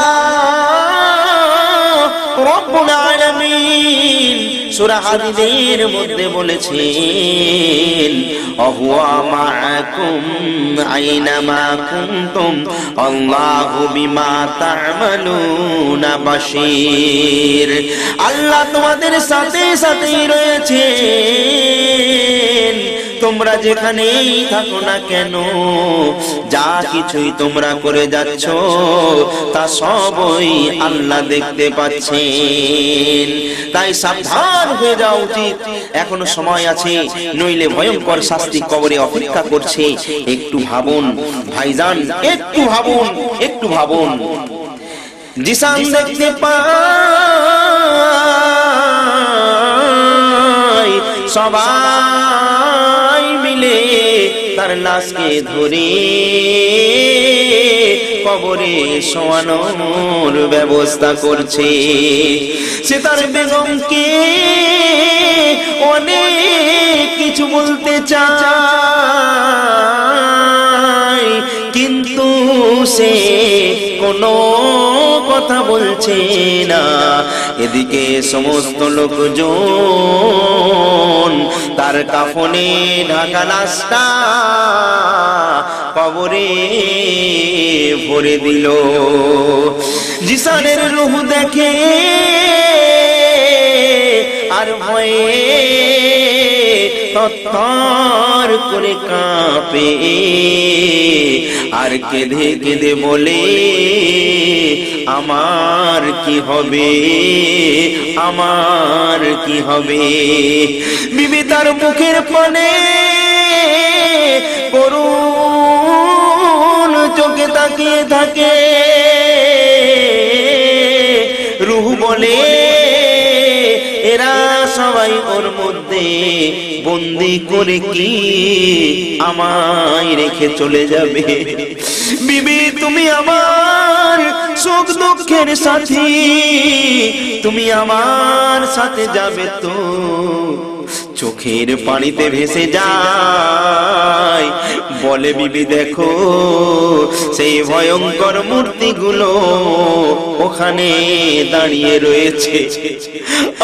রব্বুল আলামিন সূরা হাদীদের মধ্যে বলেছেন আহুয়া মাআকুম আইনামা কুনতুম আল্লাহু বিমা তা'মালুনা বাশীর। আল্লাহ তোমাদের সাথে সাথেই রয়েছেন, তোমরা যেখানেই থাকো না কেন, যা কিছুই তোমরা করে যাচ্ছ তা সবই আল্লাহ দেখতে পাচ্ছেন। তাই সাবধান হয়ে যাওয়া উচিত, এখনো সময় আছে, নইলে ভয়ঙ্কর শাস্তি কবরে অপেক্ষা করছে। একটু ভাবুন ভাইজান, একটু ভাবুন, একটু ভাবুন। জিসান দেখতে পাই সবাই মিলে তার লাশকে ধরে কবরে শোয়ানোর ব্যবস্থা করছে। সে তার বেগমকে অনেক কিছু বলতে চায়, কিন্তু সে কোনো কথা বলছে না। এদিকে সমস্ত লোকজন তার কাফনে ঢাকা লাশটা কবরে ভরে দিল। জিসানের রূহ দেখে আর ভয়ে তরতর করে কাঁপে, আর কেঁদে কেঁদে বলে আমার কি হবে, আমার কি হবে। বিবি তার মুখের পানে করুণ চোখে তাকিয়ে থাকে। রূহ বলে এরা সবাই ওর মধ্যে বন্দি করে কি আমায় রেখে চলে যাবে। বিবি তুমি আমার সুখ দুঃখের সাথী, তুমি আমার সাথে যাবে তো? চোখের পানিতে ভেসে যায়, বলে বিবি দেখো সেই ভয়ঙ্কর মূর্তিগুলো ওখানে দাঁড়িয়ে রয়েছে,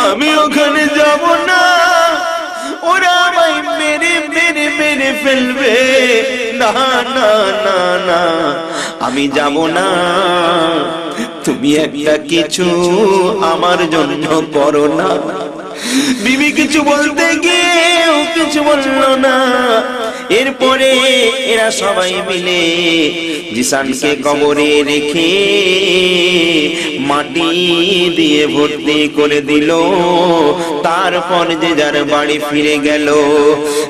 আমি ওখানে যাব না, ওরা আমায় মেরে মেরে মেরে ফেলবে। না না না না, আমি যাব না। তুমি একটা কিছু আমার জন্য করো না। বিবি কিছু বলতে গিয়েও কিছু বলল না। এরপরে এরা সবাই মিলে জিসানকে কবরে রেখে মাটি দিয়ে ভর্তি করে দিল। তারপর যে যার বাড়ি ফিরে গেল।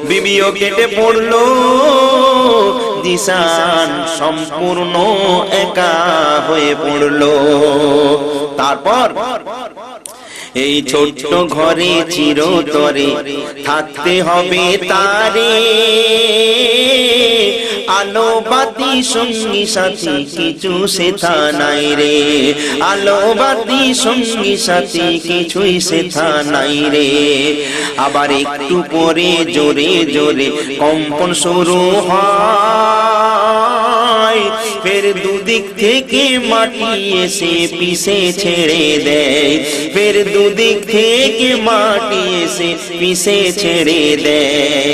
বিবিও কেটে পড়ল। জিসান সম্পূর্ণ একা হয়ে পড়ল। তারপর এই ছোট্ট ঘরে চিরতরে থাকতে হবে তারে। আলো বাতি সঙ্গী সাথী কিছু সেথা নাই রে, আলো বাতি সঙ্গী সাথী কিছুই সেথা নাই রে। আবার একটু পরে জোরে জোরে কম্পন শুরু হয়, ফের দুদিক থেকে মাটি এসে পিছে ছেড়ে দেয়, ফের দুদিক থেকে মাটি এসে পিছে ছেড়ে দেয়।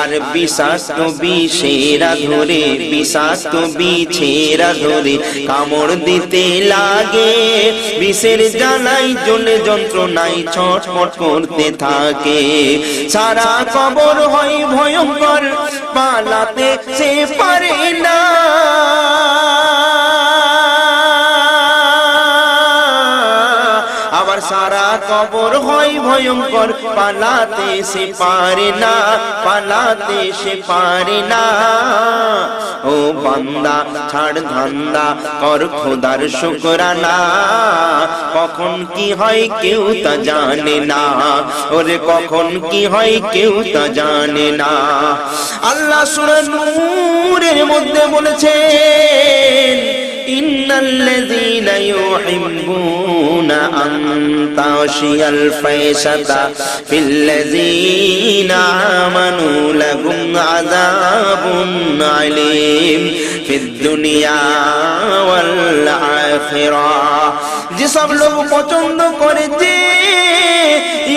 আর বিষাক্ত বিষেরা ধরে, বিষাক্ত বিছেরা ধরে কামড় দিতে লাগে। বিষের জ্বালাই জ্বলে যন্ত্রণায় ছটফট করতে থাকে। সারা কবর হয় ভয়ঙ্কর, পালাতে সে পারে না। আবার সারা কবর হয় ভয়ঙ্কর, পালাতে সে পারে না, পালাতে সে পারে না। ও বান্দা ছাড় ধান্দা, কর খোদার শুকরানা। কখন কি হয় কেউ তা জানে না, ওরে কখন কি হয় কেউ তা জানে না। আল্লাহ সূরা নূরের মধ্যে বলেছেন ইন্নাল্লাযীনা ইউহিব্বুনা আন তাশিয়াল ফাহিশাতা ফিল্লাযীনা আমানু লাহুম আযাবুন আলীম ফিদ দুনিয়া ওয়াল আখিরাহ। যেসব লোক পছন্দ করে যে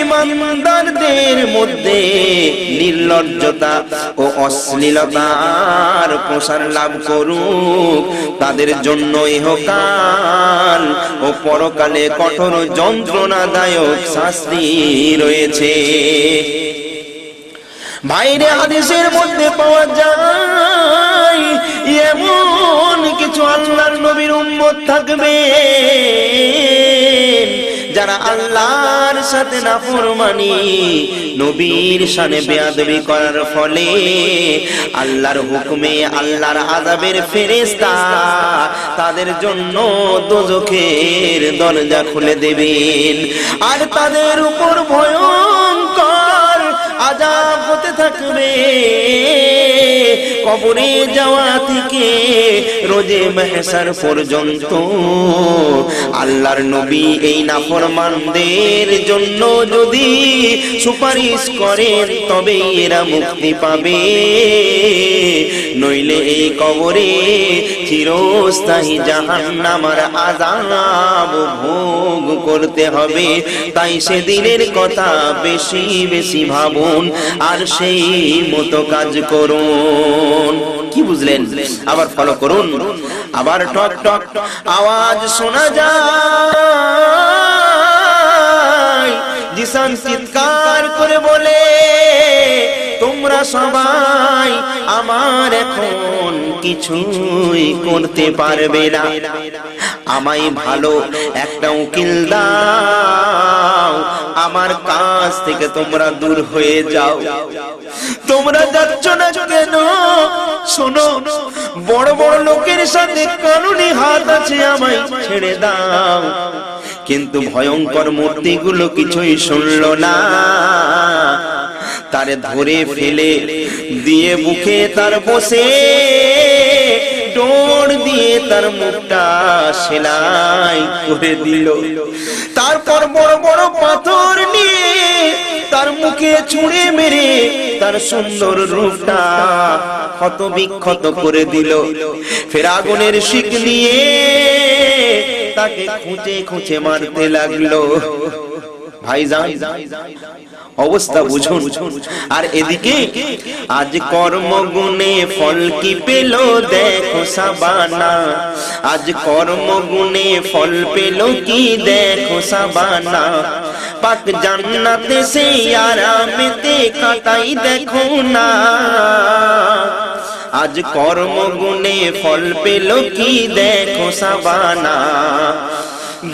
ঈমানদারদের মধ্যে নির্লজ্জতা ও অশ্লীলতার প্রসার লাভ করুক, তাদের জন্য ইহকাল ও পরকালে কঠোর যন্ত্রণাদায়ক শাস্তি রয়েছে। বাইরে হাদিসের মধ্যে পাওয়া যায় এমন কিছু আল্লাহর নবীর উম্মত থাকবে যারা আল্লাহর সাথে নাফরমানি, নবীর শানে বেয়াদবি করার ফলে আল্লাহর হুকুমে আল্লাহর আযাবের ফেরেশতা তাদের জন্য দোজখের দরজা খুলে দেবেন, আর তাদের উপর ভয়ঙ্কর আযাব হতে থাকবে। কবরে যাওয়া থেকে রোজে মাহশার পর্যন্ত আল্লাহর নবী এই নাফরমানদের জন্য যদি সুপারিশ করেন তবে এরা মুক্তি পাবে, নইলে এই কবরে চিরস্থায়ী জাহান্নামের আযাব ভোগ করতে হবে। তাই সেদিনের কথা বেশি বেশি ভাবুন আর সেই মতো কাজ করুন। কি বুঝলেন? আবার ফলো করুন। আবার টক টক আওয়াজ শোনা যায়, জিসান চিৎকার করে বলে, তোমরা সবাই আমার এখন কিছুই করতে পারবে না, আমায় ভালো একটা উকিল দাও, আমার কাছ থেকে তোমরা দূর হয়ে যাও। তোমরা যাচ্ছ না কেন? শোনো, বড় বড় লোকের সাথে কানুনি হাত আছে, আমায় ছেড়ে দাও। কিন্তু ভয়ঙ্কর মূর্তিগুলো কিছুই শুনলো না, তারে ধরে ফেলে দিয়ে বুকে তার বসে ডোর দিয়ে তার মুখটা সেলাই করে দিল। তারপর বড় বড় পাথর নিয়ে তার মুখে ছুঁড়ে মেরে তার সুন্দর রূপটা ক্ষত বিক্ষত করে দিল। ফের আগুনের শিক নিয়ে তাকে খুঁচে খুঁচে মারতে লাগলো। ভাইজান, অবস্থা বুঝুন। আর এদিকে আজ কর্মগুণে ফল কি পেল দেখো সাবানা, আজ কর্মগুণে ফল পেল কি দেখো সাবানা, পাক জান্নাতে সে আরামেতে কাটাই দেখো না। আজ কর্মগুণে ফল পেল কি দেখো সাবানা,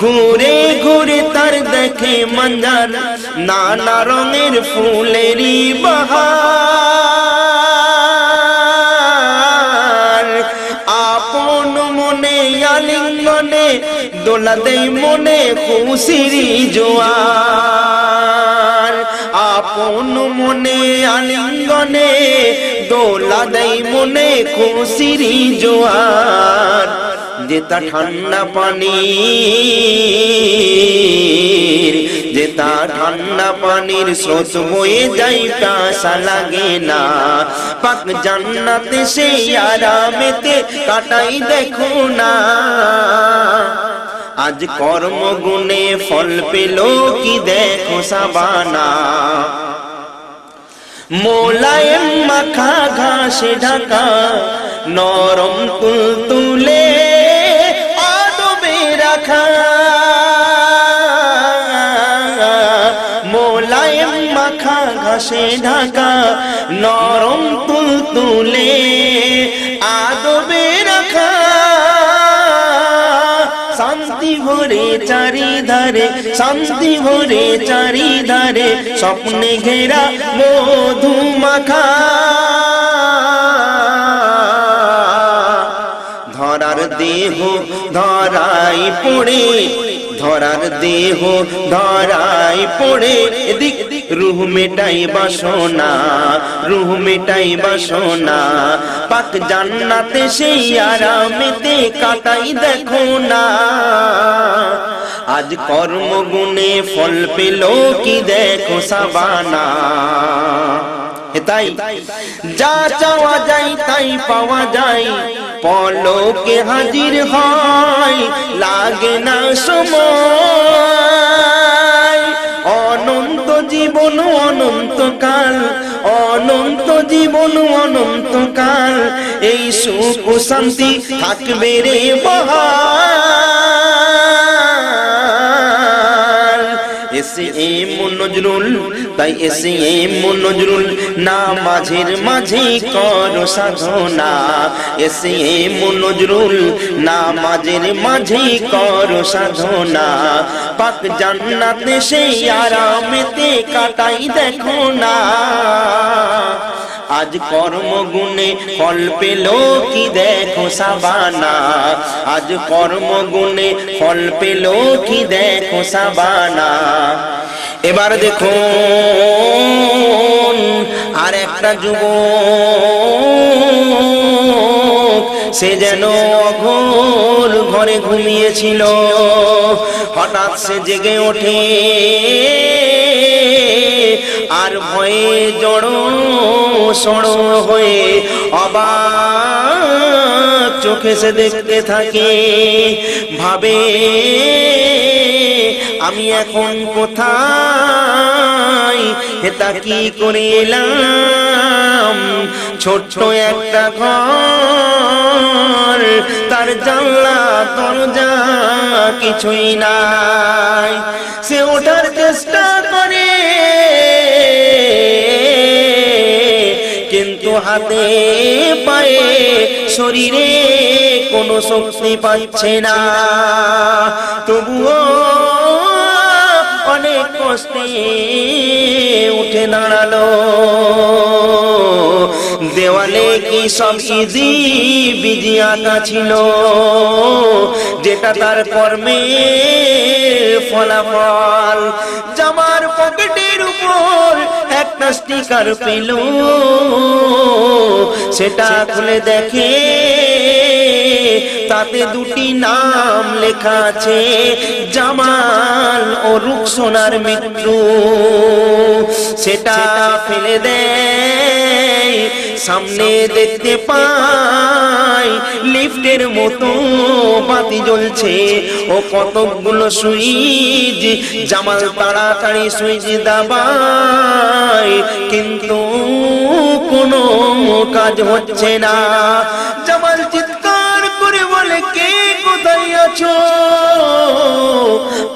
ঘুরে ঘুরে তার দেখে মঞ্জার, নানা রঙের ফুলেরই বাহার। আপন মনে আলিঙ্গনে দোলা দেই মনে খুশির জোয়ার, আপন মনে আলিঙ্গনে দোলা দেই মনে খুশির জোয়ার। যেটা ঠান্ডা পানির, যেটা ঠান্ডা পানির স্রোত বয়ে যাই, প্যাসা লাগে না। পাক জান্নাতে সেই আরামেতে কাটাই দেখো না। আজ কর্মগুণে ফল পেল কি দেখো সাবানা, মোলায়েম মাখা ঘাসে ঢাকা নরম তুলতুলে আদবে রাখা, মোলায়েম মাখা ঘাসে ঢাকা নরম তুলতুলে আদবে রাখা। শান্তি ভরে চারিধারে, শান্তি ভরে চারিধারে, স্বপ্নে ঘেরা মধু মাখা। ধরার দেহ ধরাই পড়ে, ধরার দেহ ধরাই পড়ে, এদিক রুহ মেটাই বাসনা, রুহ মেটাই বাসনা। পাক জান্নাতে সেই আরামেতে কাটাই দেখো না। আজ কর্মগুণে ফল পেল কি দেখো সাবানা। তাই যা চাওয়া যায় তাই পাওয়া যায়, পলকে হাজির হয়, লাগে না সময়। অনন্ত জীবন অনন্তকাল, অনন্ত জীবন অনন্তকাল, এই সুখ ও শান্তি থাকবে রে বহাল। এসে এম নজরুল, তাই এসে এম নজরুল, নামাজের মাঝে করো সাধনা। এসে এম নজরুল, নামাজের মাঝে করো সাধনা। পাক জান্নাতে সেই আরামেতে কাটাই দেখো না। আজ কর্ম গুণে ফল পেল কি দেখো সাবানা। আজ কর্ম গুণে ফল পেল কি দেখো সাবানা। এবার দেখুন আর একটা যুবক, সে যেন অঘোর ঘরে ঘুমিয়েছিল, হঠাৎ সে জেগে ওঠে আর ভয়ে জড়ো সড়ো হয়ে অবাক চোখে সে দেখতে থাকে। ভাবে আমি এখন কোথায়, এটা কি করে এলাম। ছোট্ট একটা ঘর, তার জানলা দরজা কিছুই নাই। সে ওঠার চেষ্টা করে কিন্তু হাতে পায়ে শরীরে কোনো শক্তি পাচ্ছে না। তবুও অনেক কষ্টে উঠে দাঁড়ালো। দেওয়ালে কি সব ইজি বিজি আঁকা ছিল, যেটা তার কর্মের ফলাফল। জামার পকেটের উপর একটা স্টিকার পেল, সেটা খুলে দেখে তাতে দুটি নাম লেখা আছে, জামাল ও রুকসানার মৃত্যু। সেটা ফেলে দেয়, সামনে দেখতে পায় লিফটের মতো বাতি জ্বলছে ও কতগুলো সুইচ। জামাল তাড়াতাড়ি সুইচ দাবায়, কিন্তু কোনো কাজ হচ্ছে না। জামাল চিৎকার করে বলে, কে কোথায় আছো,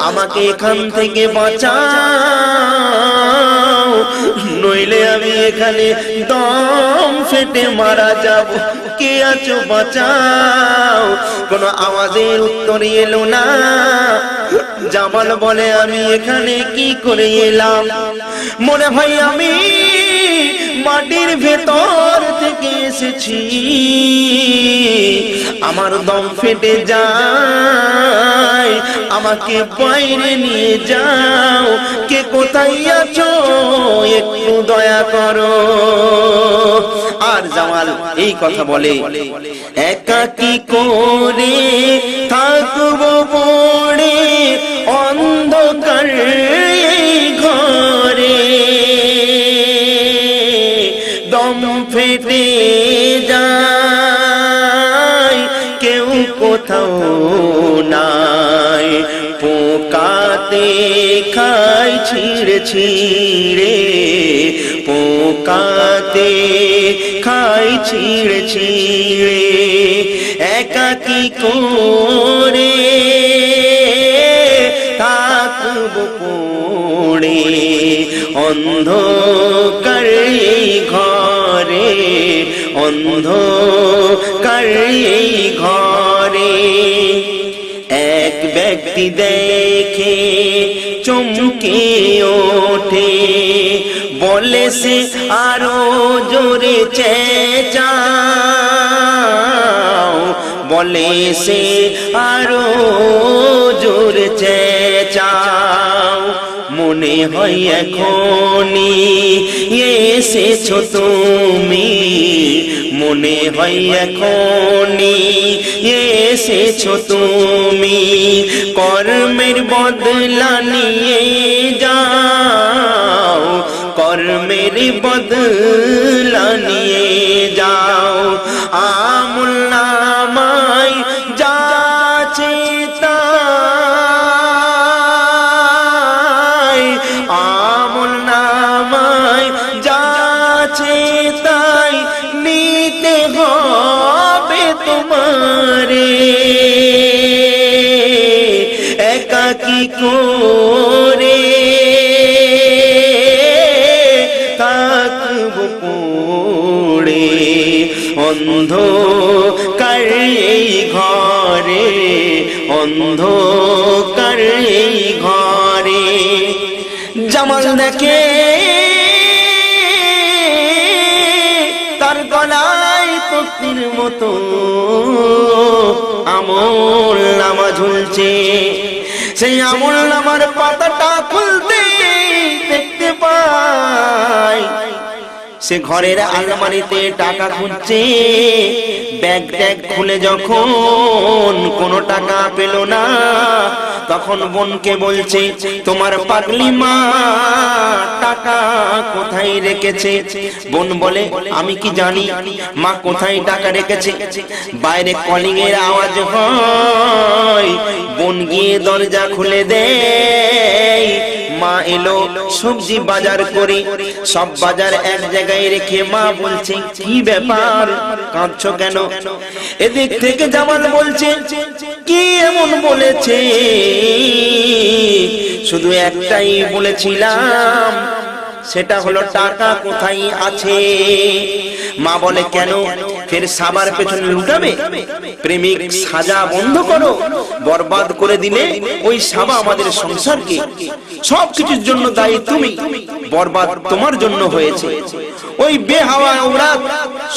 আমাকে এখান থেকে বাঁচাও, নইলে আমি এখানে দম ফেটে মারা যাব। কে আছো বাঁচাও। কোনো আওয়াজের উত্তর এলো না। জামাল বলে, আমি এখানে কি করে এলাম, মনে হয় আমি মাটির ভেতর থেকে এসেছি। আমার দম ফেটে যায়, আমাকে বাইরে নিয়ে যাও। কে কোথায় আছো একটু দয়া করো। আর জামাল এই কথা বলে, একাকী করে থাকবো পড়ে অন্ধকার ঘরে, দম ফেটে যায় কেউ কোথাও নাই। পোকাতে খায় ছিঁড়ে ছিঁড়ে, পোকাতে খায় ছিঁড়ে ছিঁড়ে, একাকী করে থাকবো পড়ে অন্ধকার ঘরে, অন্ধকার ঘরে। এক ব্যক্তি দেখে চমকে ওঠে, বলে সে আরো জোরে চেঁচাও, বলে সে আরো জোরে চেঁচাও। মনে হয় এখনই এসেছো তুমি, মনে হয় এখনই এসেছো তুমি। কর্মের বদলা নিয়ে যাও, কর্মের বদলা নিয়ে যাও। আমুল্লাহ তোমারে একাকী করে থাকব পড়ে অন্ধকার এই ঘরে অন্ধকার এই ঘরে জামাল দেখে তার গলায় তক্তির মতো আমল নামা ঝুলছে সেই আমল নামার পাতাটা খুলতে দেখতে পায় সে ঘরের আলমারিতে টাকা খুঁজছে ব্যাগ ট্যাগ খুলে যখন কোনো টাকা পেল না তখন বোনকে বলছে তোমার পাগলি মা টাকা কোথায় রেখেছে বোন বলে আমি কি জানি মা কোথায় টাকা রেখেছে বাইরে কলিং এর আওয়াজ হয় বোন গিয়ে দরজা খুলে দেয় মা এলো সবজি বাজার করে সব বাজার এক জায়গায় রেখে মা বলছে কি ব্যাপার কাঁদছো কেন এদিক থেকে জামাল বলছে কি এমন বলেছে শুধু একটাই বলেছিলাম সেটা হলো টাকা কোথায় আছে মা বলে কেন ফের সাবার পেছনে লুটাবে প্রেমিক সাজা বন্ধ করো বরবাদ করে দিলে ওই সাবা আমাদের সংসারকে সবকিছুর জন্য দায়ী তুমি বরবাদ তোমার জন্য হয়েছে ওই বেহাওয়া ওরাত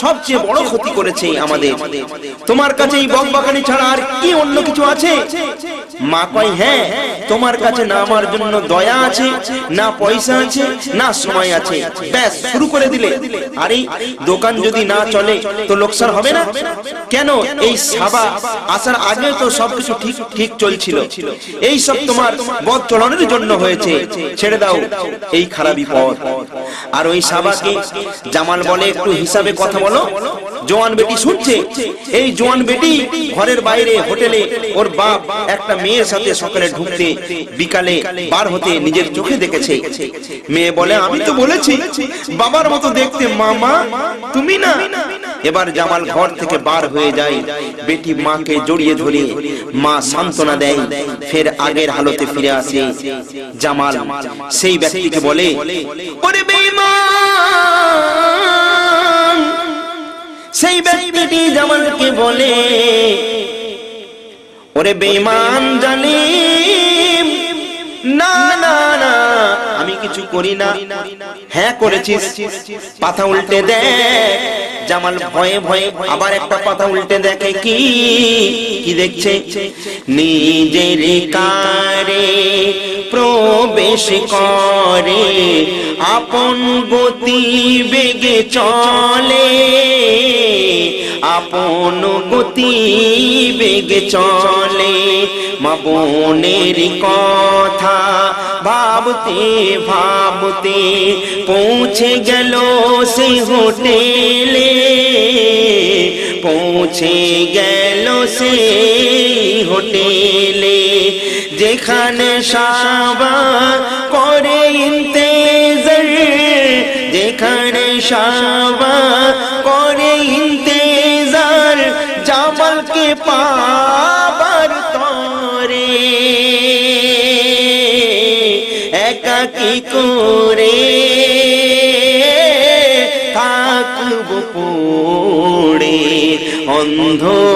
সবচেয়ে বড় ক্ষতি করেছে আমাদের তোমার কাছে এই বকবাকানি ছাড়া আর কি অন্য কিছু আছে মা কয় হ্যাঁ তোমার কাছে না আমার জন্য দয়া আছে না পয়সা আছে না সময় আছে ব্যাস শুরু করে দিলে আরে দোকান যদি না চলে তো লোকসান হবে না কেন এই সাবা আসার আগে তো সবকিছু ঠিক ঠিক চলছিল এই সব তোমার বদ চলনের জন্য হয়েছে ছেড়ে দাও এই খারাপই পথ আর ওই সাবাকে জামাল বলে একটু হিসাবে কথা বলো জওয়ান বেটি শুনছে এই জওয়ান বেটি ঘরের বাইরে হোটেলে ওর বাপ একটা মেয়ের সাথে সকালে ঢুকতে বিকালে বার হতে নিজের চোখে দেখেছে মেয়ে বলে আমি তো বলেছি বাবার মতো দেখতে মামা তুমি না এবার জামাল ঘর থেকে বার হয়ে যায় বেটি মাকে জড়িয়ে ধরে মা সান্ত্বনা দেয় ফের আগের হালতে ফিরে আসে জামাল সেই ব্যক্তিকে বলে ওরে বেঈমান সেই ব্যক্তি জামালকে বলে ওরে বেঈমান জালিম না না না আমি কিছু করি না হ্যাঁ করেছিস পাতা উল্টে দেখ জামাল ভয়ে ভয়ে আবার একটা পাতা উল্টে দেখে কি কি দেখছে নিজের কারে প্রবেশ করে আপন গতি বেগে চলে আপন গতি বেগে চলে মা বোনের কথা ভাবতে ভাবতে পৌঁছে গেল সেই হোটেলে পৌঁছে গেল সেই হোটেলে যেখানে সাবা করে ইন্তেজার যেখানে সাবা করে ইন্তেজার জামালকে পাবার তরে একাকী করে থাকব পড়ে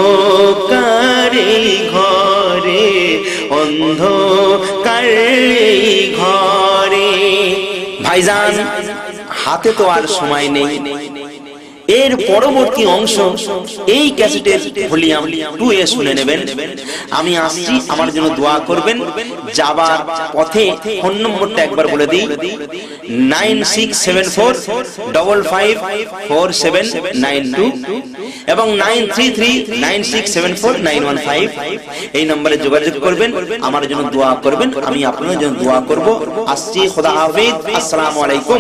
অন্ধকারে ঘরে অন্ধকারে ঘরে ভাইজান হাতে তো আর সময় নেই এর পরবর্তী অংশ এই ক্যাসেটের ভলিউম 2 এ শুনে নেবেন আমি আসছি আমার জন্য দোয়া করবেন যাবার পথে ফোন নম্বরটা একবার বলে দিই 9674554792 এবং 9339674915 এই নম্বরে যোগাযোগ করবেন আমার জন্য দোয়া করবেন আমি আপনাদের জন্য দোয়া করব আসছি খোদা হাফেজ আসসালামু আলাইকুম